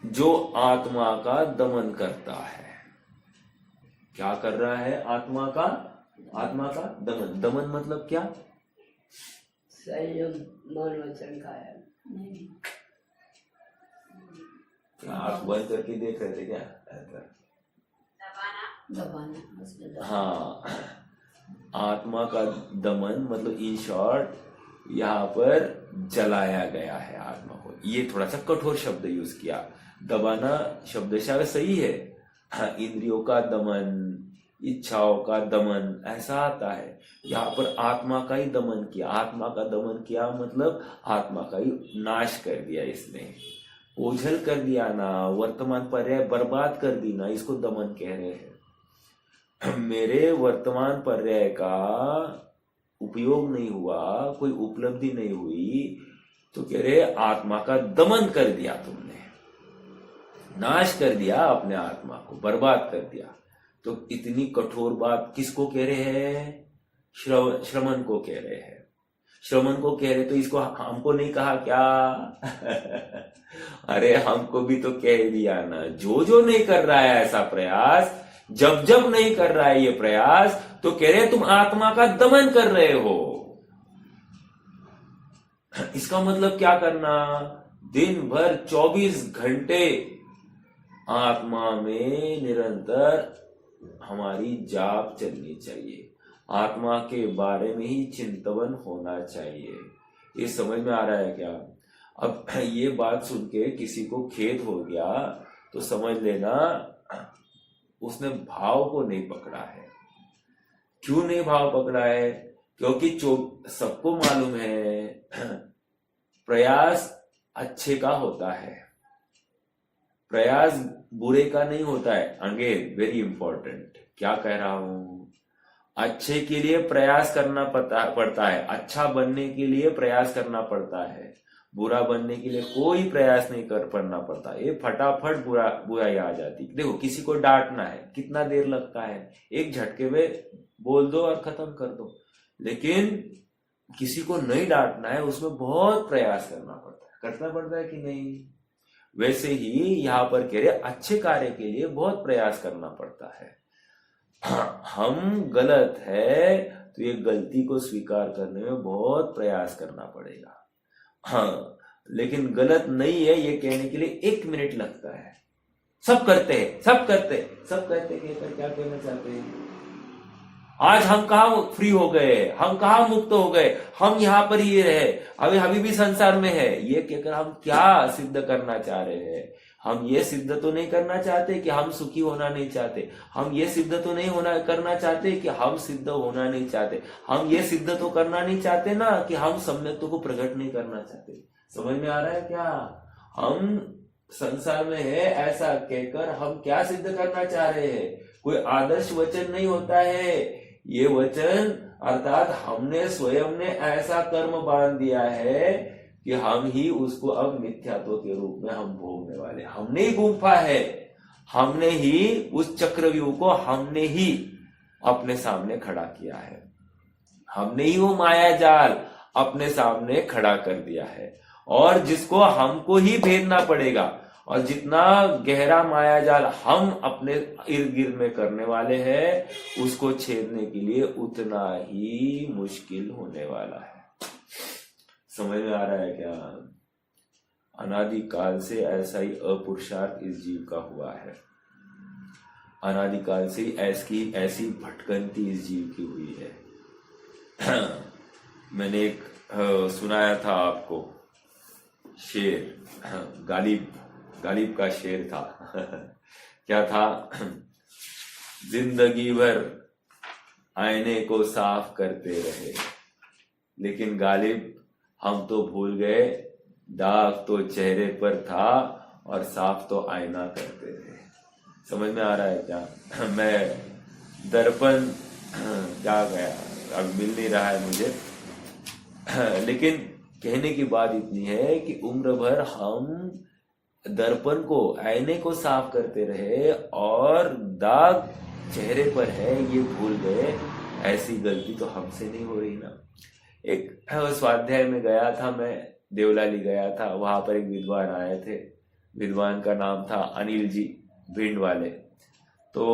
जो आत्मा का दमन करता है। क्या कर रहा है? आत्मा का दमन। दमन मतलब क्या? संयम, मौन वचन कायम। आंख बंद करके देख रहे थे क्या? दबाना। हाँ, आत्मा का दमन मतलब इन शॉर्ट यहाँ पर जलाया गया है आत्मा को। ये थोड़ा सा कठोर शब्द यूज किया। दबाना शब्दशः सही है, हाँ, इंद्रियों का दमन, इच्छाओं का दमन ऐसा आता है। यहाँ पर आत्मा का ही दमन किया। आत्मा का दमन किया मतलब आत्मा का ही नाश कर दिया इसने, ओझल कर दिया ना, वर्तमान पर्याय बर्बाद कर दी ना, इसको दमन कह रहे हैं। मेरे वर्तमान पर्याय का उपयोग नहीं हुआ, कोई उपलब्धि नहीं हुई, तो कह रहे आत्मा का दमन कर दिया तुमने, नाश कर दिया अपने आत्मा को, बर्बाद कर दिया। तो इतनी कठोर बात किसको कह रहे हैं? श्रमण को कह रहे हैं। श्रमण को कह रहे, तो इसको हमको नहीं कहा क्या? अरे हमको भी तो कह दिया ना। जो नहीं कर रहा है ऐसा प्रयास, जब नहीं कर रहा है ये प्रयास, तो कह रहे तुम आत्मा का दमन कर रहे हो। इसका मतलब क्या करना? दिन भर 24 घंटे आत्मा में निरंतर हमारी जाप चलनी चाहिए, आत्मा के बारे में ही चिंतन होना चाहिए। ये समझ में आ रहा है क्या? अब ये बात सुन के किसी को खेद हो गया तो समझ लेना उसने भाव को नहीं पकड़ा है। क्यों नहीं भाव पकड़ा है? क्योंकि सबको मालूम है प्रयास अच्छे का होता है, प्रयास बुरे का नहीं होता है। अगेन वेरी इंपॉर्टेंट, क्या कह रहा हूं? अच्छे के लिए प्रयास करना पड़ता है, अच्छा बनने के लिए प्रयास करना पड़ता है, बुरा बनने के लिए कोई प्रयास नहीं करना पड़ता। ये फटाफट बुराई आ जाती। देखो किसी को डांटना है, कितना देर लगता है? एक झटके में बोल दो और खत्म कर दो। लेकिन किसी को नहीं डांटना है, उसमें बहुत प्रयास करना पड़ता है कि नहीं? वैसे ही यहाँ पर कह रहे अच्छे कार्य के लिए बहुत प्रयास करना पड़ता है। हम गलत है तो ये गलती को स्वीकार करने में बहुत प्रयास करना पड़ेगा। हाँ, लेकिन गलत नहीं है ये कहने के लिए 1 मिनट लगता है। सब करते कहकर क्या कहना चाहते हैं? आज हम कहा फ्री हो गए, हम कहा मुक्त हो गए, हम यहाँ पर ही रहे, अभी भी संसार में है, ये कहकर हम क्या सिद्ध करना चाह रहे हैं? हम ये सिद्ध तो नहीं करना चाहते कि हम सुखी होना नहीं चाहते, हम ये सिद्ध तो नहीं करना चाहते कि हम सिद्ध होना नहीं चाहते, हम ये सिद्ध तो करना नहीं चाहते ना कि हम सम्यक्त्व को प्रकट नहीं करना चाहते। समझ में आ रहा है क्या? हम संसार में है ऐसा कहकर हम क्या सिद्ध करना चाह रहे हैं? कोई आदर्श वचन नहीं होता है ये वचन, अर्थात हमने स्वयं ने ऐसा कर्म बांध दिया है कि हम ही उसको अब मिथ्यात्व के रूप में हम भोगने वाले। हमने ही गुंफा है, हमने ही उस चक्रव्यूह को हमने ही अपने सामने खड़ा किया है, हमने ही वो माया जाल अपने सामने खड़ा कर दिया है, और जिसको हमको ही भेदना पड़ेगा। और जितना गहरा माया जाल हम अपने इर्द गिर्द में करने वाले हैं, उसको छेदने के लिए उतना ही मुश्किल होने वाला है। समझ में आ रहा है क्या? अनादिकाल से ऐसा ही अपुरुषार्थ इस जीव का हुआ है, अनादिकाल से ऐसी भटकंती इस जीव की हुई है। मैंने एक सुनाया था आपको शेर, गालिब का शेर था। क्या था? जिंदगी भर आईने को साफ करते रहे, लेकिन गालिब हम तो भूल गए, दाग तो चेहरे पर था और साफ तो आईना करते थे। समझ में आ रहा है क्या? मैं दर्पण क्या गया, अब मिल नहीं रहा है मुझे, लेकिन कहने की बात इतनी है कि उम्र भर हम दर्पण को, आईने को साफ करते रहे और दाग चेहरे पर है ये भूल गए। ऐसी गलती तो हमसे नहीं हो रही ना। एक स्वाध्याय में गया था मैं, देवलाली गया था, वहां पर एक विद्वान आए थे। विद्वान का नाम था अनिल जी, भिंड वाले। तो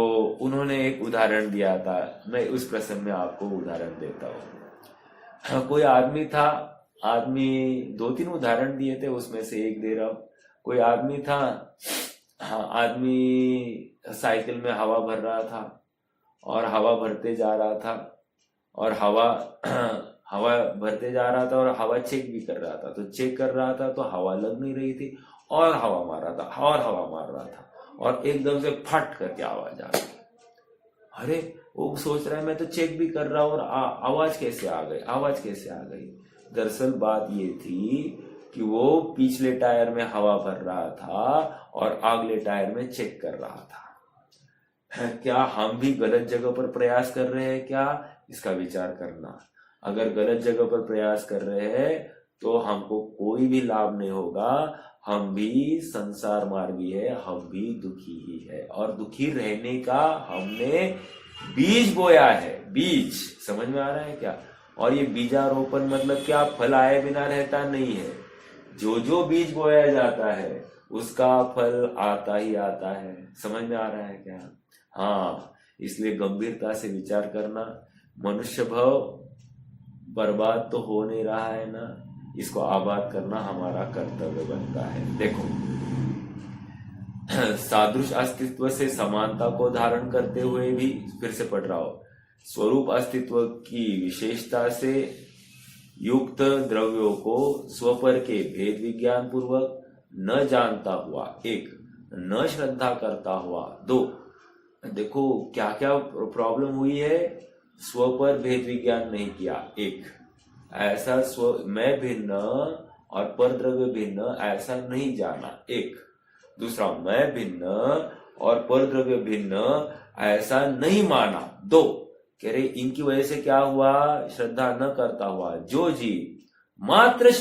उन्होंने एक उदाहरण दिया था, मैं उस प्रसंग में आपको उदाहरण देता हूँ। कोई आदमी था, आदमी 2-3 उदाहरण दिए थे, उसमें से एक दे रहा हूं। कोई आदमी था, हाँ, आदमी साइकिल में हवा भर रहा था और हवा भरते जा रहा था, और हवा भरते जा रहा था और हवा चेक भी कर रहा था, तो चेक कर रहा था तो हवा लग नहीं रही थी और हवा मार रहा था और हवा मार रहा था और एकदम से फट करके आवाज आ गई। अरे वो सोच रहा है मैं तो चेक भी कर रहा हूं और आवाज कैसे आ गई, आवाज कैसे आ गई। दरअसल बात ये थी कि वो पिछले टायर में हवा भर रहा था और अगले टायर में चेक कर रहा था। क्या हम भी गलत जगह पर प्रयास कर रहे हैं क्या, इसका विचार करना। अगर गलत जगह पर प्रयास कर रहे हैं तो हमको कोई भी लाभ नहीं होगा, हम भी संसार मार्गी है, हम भी दुखी ही है और दुखी रहने का हमने बीज बोया है। बीज समझ में आ रहा है क्या। और ये बीजारोपण मतलब क्या, फल आए बिना रहता नहीं है। जो जो बीज बोया जाता है उसका फल आता ही आता है। समझ में आ रहा है क्या। हाँ, इसलिए गंभीरता से विचार करना। मनुष्य भव बर्बाद तो हो नहीं रहा है ना, इसको आबाद करना हमारा कर्तव्य बनता है। देखो, सादृश अस्तित्व से समानता को धारण करते हुए भी, फिर से पढ़ रहा हूं, स्वरूप अस्तित्व की विशेषता से युक्त द्रव्यों को स्वपर के भेद विज्ञान पूर्वक न जानता हुआ, एक, न श्रद्धा करता हुआ, दो। देखो क्या क्या प्रॉब्लम हुई है, स्व पर भेद विज्ञान नहीं किया, एक, ऐसा स्व मैं भिन्न और परद्रव्य भिन्न ऐसा नहीं जाना, एक। दूसरा, मैं भिन्न और परद्रव्य भिन्न ऐसा नहीं माना, दो। कह रहे इनकी वजह से क्या हुआ, श्रद्धा न करता हुआ जो जीव मात्र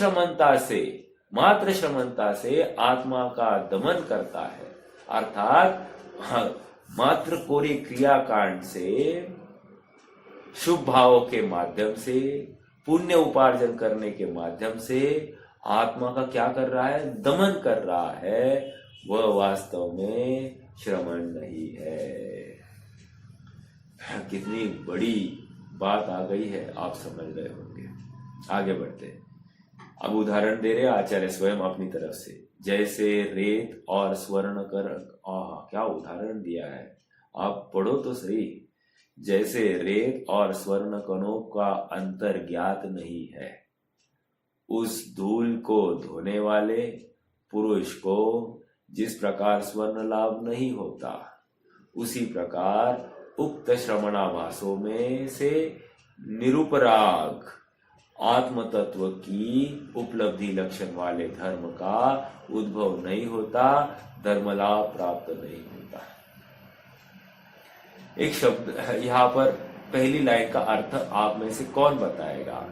श्रमणता से आत्मा का दमन करता है, अर्थात मात्र कोरी क्रियाकांड से, शुभ भावों के माध्यम से, पुण्य उपार्जन करने के माध्यम से आत्मा का क्या कर रहा है, दमन कर रहा है, वह वास्तव में श्रमण नहीं है। कितनी बड़ी बात आ गई है, आप समझ गए होंगे। आगे बढ़ते, अब उदाहरण दे रहे आचार्य स्वयं अपनी तरफ से। जैसे रेत और स्वर्ण कर, क्या उदाहरण दिया है, आप पढ़ो तो सही। जैसे रेत और स्वर्ण कणों का अंतर ज्ञात नहीं है, उस धूल को धोने वाले पुरुष को जिस प्रकार स्वर्ण लाभ नहीं होता, उसी प्रकार उक्त श्रवणाभासों में से निरुपराग आत्म तत्व की उपलब्धि लक्षण वाले धर्म का उद्भव नहीं होता, धर्म लाभ प्राप्त नहीं होता। एक शब्द यहाँ पर पहली लाइन का अर्थ आप में से कौन बताएगा।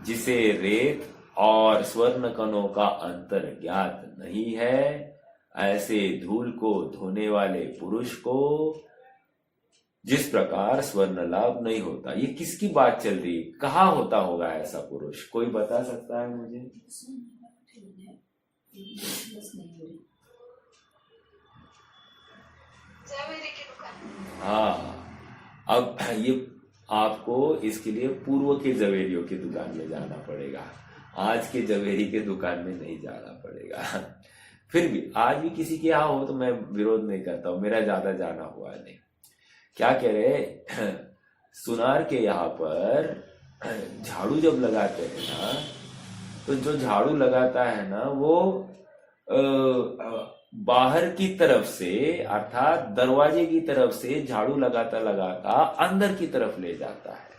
जिसे रेत और स्वर्ण कणों का अंतर ज्ञात नहीं है, ऐसे धूल को धोने वाले पुरुष को जिस प्रकार स्वर्ण लाभ नहीं होता। ये किसकी बात चल रही, कहाँ होता होगा ऐसा पुरुष, कोई बता सकता है मुझे। जवेरी की दुकान। हाँ, अब ये आपको इसके लिए पूर्व के जवेरियों की दुकान में जाना पड़ेगा, आज के जवेरी के दुकान में नहीं जाना पड़ेगा। फिर भी आज भी किसी के यहाँ हो तो मैं विरोध नहीं करता हूं, मेरा ज्यादा जाना हुआ नहीं। क्या कह रहे, सुनार के यहाँ पर झाड़ू जब लगाते हैं ना, तो जो झाड़ू लगाता है ना वो बाहर की तरफ से, अर्थात दरवाजे की तरफ से झाड़ू लगाता लगाता अंदर की तरफ ले जाता है।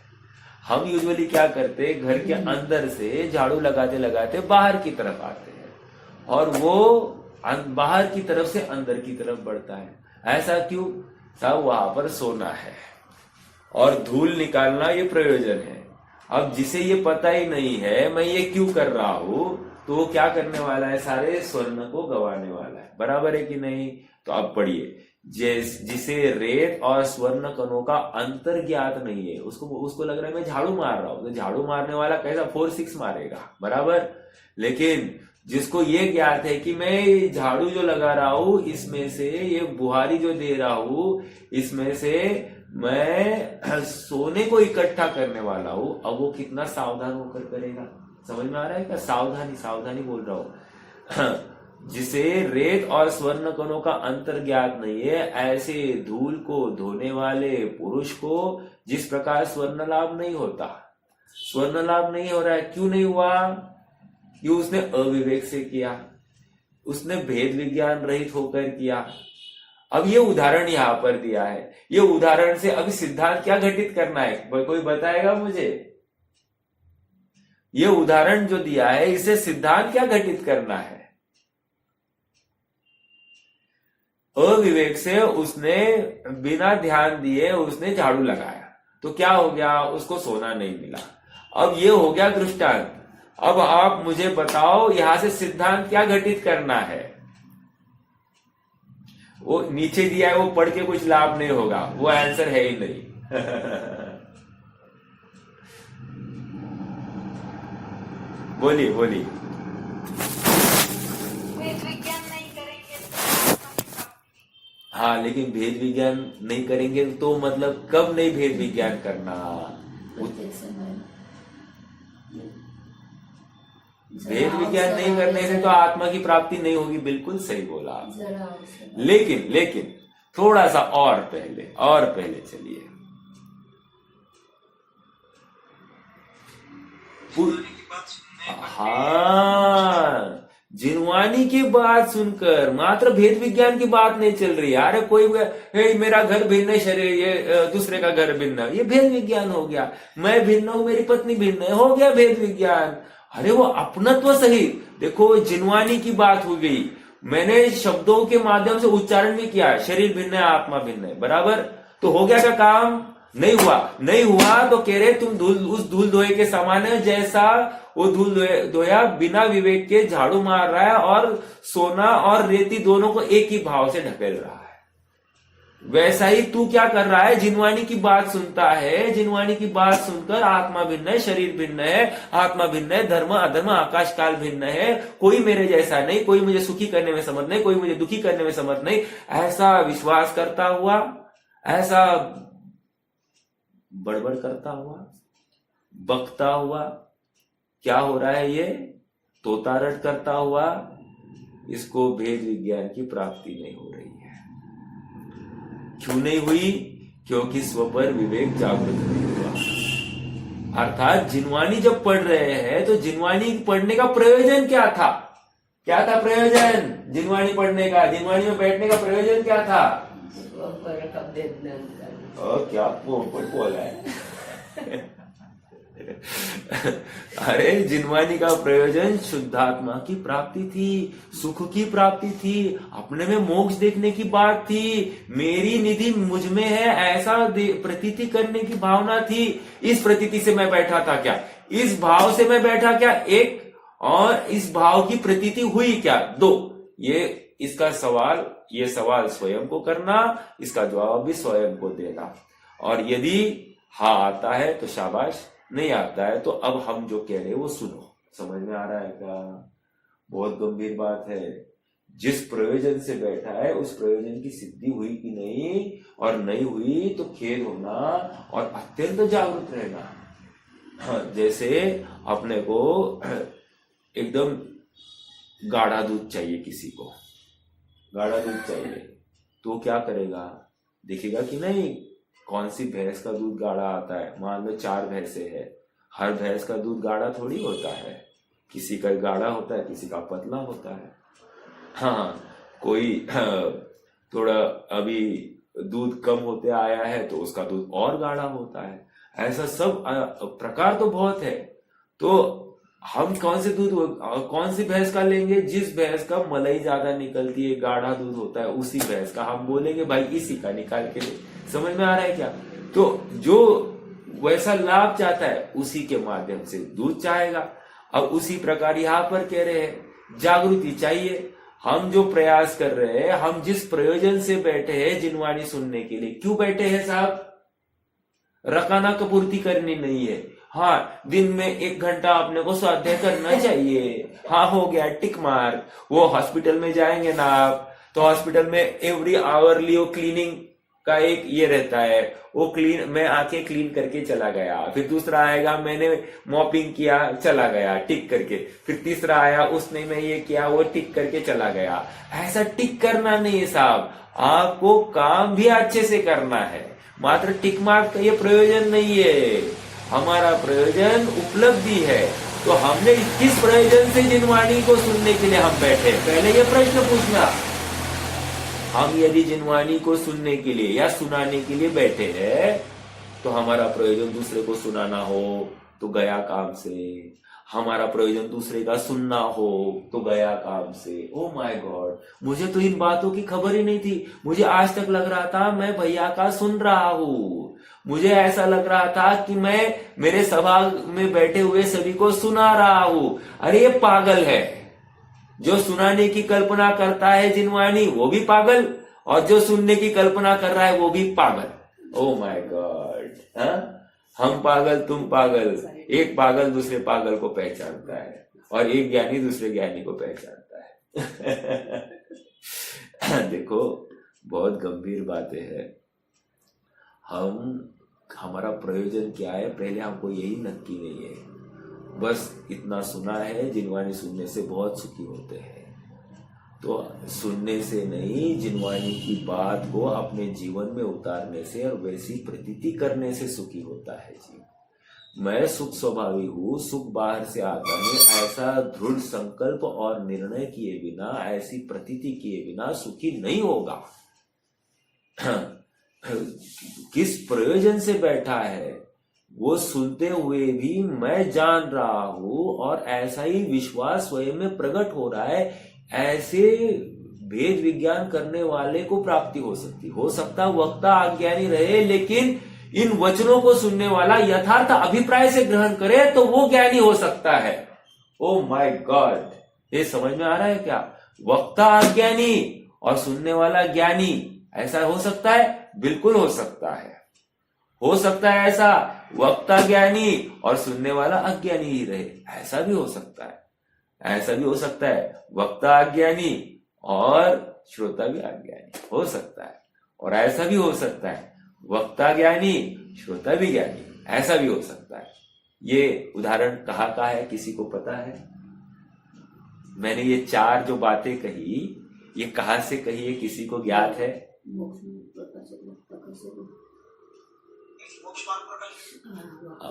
हम यूजुअली क्या करते, घर के अंदर से झाड़ू लगाते लगाते बाहर की तरफ आते हैं और वो बाहर की तरफ से अंदर की तरफ बढ़ता है। ऐसा क्यों, सब वहां पर सोना है और धूल निकालना ये प्रयोजन है। अब जिसे ये पता ही नहीं है मैं ये क्यों कर रहा हूं, तो वो क्या करने वाला है, सारे स्वर्ण को गंवाने वाला है। बराबर है कि नहीं। तो अब पढ़िए, जिसे रेत और स्वर्ण कणों का अंतर ज्ञात नहीं है, उसको लग रहा है मैं झाड़ू मार रहा हूं, तो झाड़ू मारने वाला कैसा 4-6 मारेगा, बराबर। लेकिन जिसको ये ज्ञात है कि मैं झाड़ू जो लगा रहा हूं इसमें से, ये बुहारी जो दे रहा हूं इसमें से मैं सोने को इकट्ठा करने वाला हूं, अब वो कितना सावधान होकर करेगा। समझ में आ रहा है क्या, सावधानी बोल रहा हूं। जिसे रेत और स्वर्ण कणों का अंतर ज्ञात नहीं है, ऐसे धूल को धोने वाले पुरुष को जिस प्रकार स्वर्ण लाभ नहीं होता, स्वर्ण लाभ नहीं हो रहा है। क्यों नहीं हुआ? ये उसने अविवेक से किया, उसने भेद विज्ञान रहित होकर किया। अब ये उदाहरण यहां पर दिया है, ये उदाहरण से अभी सिद्धांत क्या घटित करना है, कोई बताएगा मुझे? ये उदाहरण जो दिया है, इसे सिद्धांत क्या घटित करना है? अविवेक से उसने बिना ध्यान दिए उसने झाड़ू लगाया, तो क्या हो गया? उसको सोना नहीं मिला। अब ये हो गया दृष्टांत। अब आप मुझे बताओ यहां से सिद्धांत क्या घटित करना है? वो नीचे दिया है, वो पढ़ के कुछ लाभ नहीं होगा, वो आंसर है ही नहीं। बोलिए बोलिए। वेद विज्ञान नहीं करेंगे तो हाँ, लेकिन भेद विज्ञान नहीं करेंगे तो मतलब कब नहीं भेद विज्ञान करना? भेद विज्ञान नहीं करने से तो आत्मा की प्राप्ति नहीं होगी। बिल्कुल सही बोला आपने। लेकिन थोड़ा सा और पहले चलिए। हाँ, जिनवानी की बात सुनकर मात्र भेद विज्ञान की बात नहीं चल रही। अरे कोई मेरा घर भिन्न है, शरीर ये दूसरे का घर भिन्न है, ये भेद विज्ञान हो गया। मैं भिन्न हूं, मेरी पत्नी भिन्न है, हो गया भेद विज्ञान। अरे वो अपनत्व सहित देखो, जिनवानी की बात हो गई, मैंने शब्दों के माध्यम से उच्चारण भी किया, शरीर भिन्न है, आत्मा भिन्न है, बराबर। तो हो गया क्या काम? नहीं हुआ तो कह रहे तुम उस धूल धोए के समान है, जैसा वो धूल धोया बिना विवेक के झाड़ू मार रहा है और सोना और रेती दोनों को एक ही भाव से ढकेल रहा है। वैसा ही तू क्या कर रहा है? जिनवानी की बात सुनता है, जिनवानी की बात सुनकर आत्मा भिन्न है, शरीर भिन्न है, आत्मा भिन्न है, धर्म अधर्म आकाश काल भिन्न है, कोई मेरे जैसा नहीं, कोई मुझे सुखी करने में समर्थ नहीं, कोई मुझे दुखी करने में समर्थ नहीं, ऐसा विश्वास करता हुआ, ऐसा बड़बड़ करता हुआ, बकता हुआ, क्या हो रहा है? ये तोतारट करता हुआ, इसको भेद विज्ञान की प्राप्ति नहीं हो रही है। क्यों नहीं हुई? क्योंकि स्व पर विवेक जागृत नहीं हुआ। अर्थात जिनवानी जब पढ़ रहे हैं तो जिनवानी पढ़ने का प्रयोजन क्या था? क्या था प्रयोजन जिनवानी पढ़ने का? जिनवानी में बैठने का प्रयोजन क्या था? क्या बोला है? अरे जिनवानी का प्रयोजन शुद्धात्मा की प्राप्ति थी, सुख की प्राप्ति थी, अपने में मोक्ष देखने की बात थी, मेरी निधि मुझ में है ऐसा प्रतीति करने की भावना थी। इस प्रतीति से मैं बैठा था क्या? इस भाव से मैं बैठा क्या? एक, और इस भाव की प्रतीति हुई क्या? दो। ये सवाल स्वयं को करना, इसका जवाब भी स्वयं को देना। और यदि हाँ आता है तो शाबाश, नहीं आता है तो अब हम जो कह रहे हैं वो सुनो। समझ में आ रहा है क्या? बहुत गंभीर बात है। जिस प्रयोजन से बैठा है उस प्रयोजन की सिद्धि हुई कि नहीं, और नहीं हुई तो खेद होना और अत्यंत जागरूक रहना। हाँ, जैसे अपने को एकदम गाढ़ा दूध चाहिए, किसी को गाढ़ा दूध चाहिए तो क्या करेगा? देखेगा कि नहीं कौन सी भैंस का दूध गाढ़ा आता है। मान लो 4 भैंसे है, हर भैंस का दूध गाढ़ा थोड़ी होता है, किसी का गाढ़ा होता है, किसी का पतला होता है। हाँ, कोई थोड़ा अभी दूध कम होते आया है तो उसका दूध और गाढ़ा होता है। ऐसा सब प्रकार तो बहुत है। तो हम कौन सी भैंस का लेंगे? जिस भैंस का मलाई ज्यादा निकलती है, गाढ़ा दूध होता है, उसी भैंस का हम बोलेंगे भाई इसी का निकाल के ले। समझ में आ रहा है क्या? तो जो वैसा लाभ चाहता है उसी के माध्यम से दूध चाहेगा। अब उसी प्रकार यहाँ पर कह रहे हैं जागृति चाहिए। हम जो प्रयास कर रहे हैं, हम जिस प्रयोजन से बैठे हैं जिनवाणी सुनने के लिए, क्यों बैठे हैं साहब? रकाना कपूर्ति करनी नहीं है। हाँ, दिन में 1 घंटा अपने को स्वाध्याय करना चाहिए। हाँ, हो गया, टिक मार्क। वो हॉस्पिटल में जाएंगे ना आप, तो हॉस्पिटल में एवरी आवरली वो क्लीनिंग का एक ये रहता है, वो मैं आके क्लीन करके चला गया। फिर दूसरा आएगा, मैंने मॉपिंग किया, चला गया टिक करके। फिर तीसरा आया, उसने मैं ये किया, वो टिक करके चला गया। ऐसा टिक करना नहीं है साहब, आपको काम भी अच्छे से करना है। मात्र टिक मार्क का ये प्रयोजन नहीं है। हमारा प्रयोजन उपलब्धि है। तो हमने किस प्रयोजन से जिनवाणी को सुनने के लिए हम बैठे, पहले ये प्रश्न पूछना। हम यदि जिनवाणी को सुनने के लिए या सुनाने के लिए बैठे हैं तो हमारा प्रयोजन दूसरे को सुनाना हो तो गया काम से, हमारा प्रयोजन दूसरे का सुनना हो तो गया काम से। ओ माय गॉड, मुझे तो इन बातों की खबर ही नहीं थी। मुझे आज तक लग रहा था मैं भैया का सुन रहा हूं, मुझे ऐसा लग रहा था कि मैं मेरे सभा में बैठे हुए सभी को सुना रहा हूं। अरे ये पागल है, जो सुनाने की कल्पना करता है जिनवाणी वो भी पागल, और जो सुनने की कल्पना कर रहा है वो भी पागल। ओ माय गॉड, हम पागल तुम पागल, एक पागल दूसरे पागल को पहचानता है और एक ज्ञानी दूसरे ज्ञानी को पहचानता है। देखो बहुत गंभीर बातें हैं। हमारा प्रयोजन क्या है पहले हमको यही नक्की नहीं है। बस इतना सुना है जिनवाणी सुनने से बहुत सुखी होते हैं, तो सुनने से नहीं जिनवाणी की बात को अपने जीवन में उतारने से और वैसी प्रतीति करने से सुखी होता है जीव। मैं सुख स्वभावी हूं, सुख बाहर से आता नहीं, ऐसा दृढ़ संकल्प और निर्णय किए बिना, ऐसी प्रतीति किए बिना सुखी नहीं होगा। किस प्रयोजन से बैठा है वो सुनते हुए भी मैं जान रहा हूं और ऐसा ही विश्वास स्वयं में प्रकट हो रहा है, ऐसे भेद विज्ञान करने वाले को प्राप्ति हो सकता वक्ता अज्ञानी रहे, लेकिन इन वचनों को सुनने वाला यथार्थ अभिप्राय से ग्रहण करे तो वो ज्ञानी हो सकता है। ओ माय गॉड, ये समझ में आ रहा है क्या? वक्ता अज्ञानी और सुनने वाला ज्ञानी, ऐसा हो सकता है? बिल्कुल हो सकता है। हो सकता है ऐसा वक्ता ज्ञानी और सुनने वाला अज्ञानी ही रहे, ऐसा भी हो सकता है। ऐसा भी हो सकता है वक्ता अज्ञानी और श्रोता भी अज्ञानी हो सकता है, और ऐसा भी हो सकता है वक्ता ज्ञानी श्रोता भी ज्ञानी, ऐसा भी हो सकता है। ये उदाहरण कहाँ का है किसी को पता है? मैंने ये चार जो बातें कही ये कहाँ से कही है, किसी को ज्ञात है?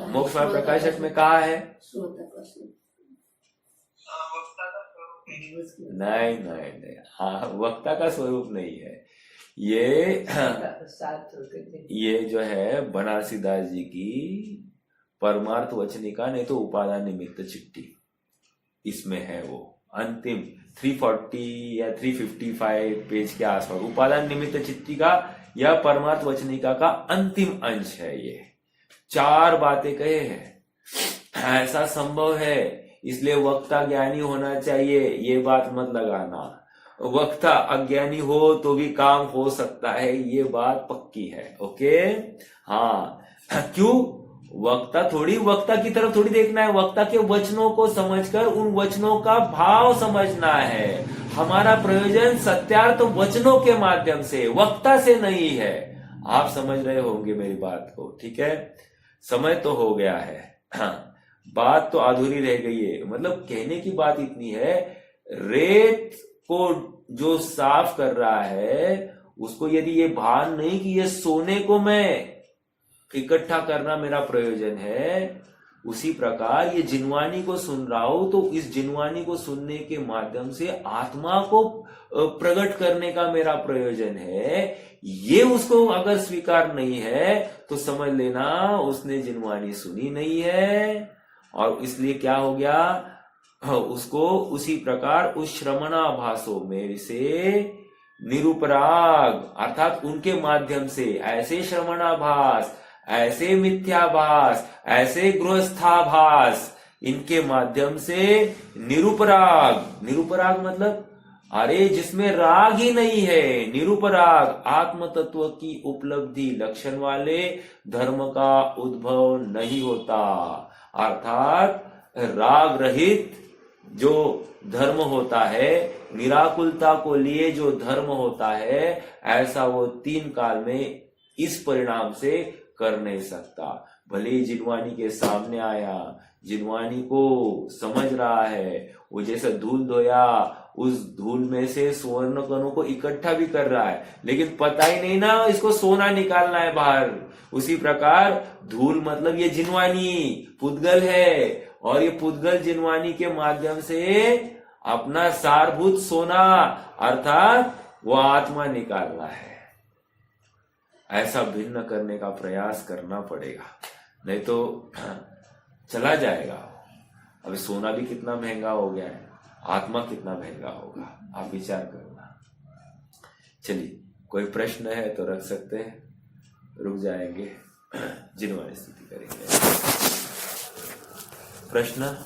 मोक्ष मार्ग प्रकाशक में कहा है? नहीं नहीं नहीं, हाँ वक्ता का स्वरूप नहीं है ये जो है बनारसी दास जी की परमार्थ वचनिका, नहीं तो उपादान निमित्त चिट्ठी, इसमें है वो अंतिम 340 या 355 पेज के आसपास उपादान निमित्त चिट्ठी का या परमार्थ वचनिका का अंतिम अंश है। ये चार बातें कहे हैं। ऐसा संभव है, इसलिए वक्ता ज्ञानी होना चाहिए, ये बात मत लगाना। वक्ता अज्ञानी हो तो भी काम हो सकता है, ये बात पक्की है। ओके, हाँ क्यों? वक्ता की तरफ थोड़ी देखना है, वक्ता के वचनों को समझकर उन वचनों का भाव समझना है। हमारा प्रयोजन सत्यार्थ वचनों के माध्यम से, वक्ता से नहीं है। आप समझ रहे होंगे मेरी बात को, ठीक है? समय तो हो गया है, हाँ, बात तो अधूरी रह गई है। मतलब कहने की बात इतनी है, रेत को जो साफ कर रहा है उसको यदि ये भान नहीं कि ये सोने को मैं इकट्ठा करना मेरा प्रयोजन है, उसी प्रकार ये जिनवाणी को सुन रहा हूं तो इस जिनवाणी को सुनने के माध्यम से आत्मा को प्रकट करने का मेरा प्रयोजन है। ये उसको अगर स्वीकार नहीं है तो समझ लेना उसने जिनवाणी सुनी नहीं है, और इसलिए क्या हो गया, उसको उसी प्रकार उस श्रवणाभासों में से निरुपराग अर्थात उनके माध्यम से ऐसे श्रवणाभास, ऐसे मिथ्याभास, ऐसे गृहस्थाभास, इनके माध्यम से निरुपराग मतलब अरे जिसमें राग ही नहीं है, निरुपराग आत्म तत्व की उपलब्धि लक्षण वाले धर्म का उद्भव नहीं होता। अर्थात राग रहित जो धर्म होता है, निराकुलता को लिए जो धर्म होता है, ऐसा वो 3 काल में इस परिणाम से कर नहीं सकता। भले ही जिनवाणी के सामने आया, जिनवाणी को समझ रहा है, वो जैसे धूल धोया उस धूल में से स्वर्ण कणों को इकट्ठा भी कर रहा है, लेकिन पता ही नहीं ना इसको सोना निकालना है बाहर, उसी प्रकार धूल मतलब ये जिनवानी पुद्गल है, और ये पुद्गल जिनवानी के माध्यम से अपना सारभूत सोना अर्थात वो आत्मा निकालना है। ऐसा भिन्न करने का प्रयास करना पड़ेगा, नहीं तो चला जाएगा। अभी सोना भी कितना महंगा हो गया है, आत्मा कितना महंगा होगा, आप विचार करना। चलिए, कोई प्रश्न है तो रख सकते हैं, रुक जाएंगे, जिनवानी स्थिति करेंगे। प्रश्न?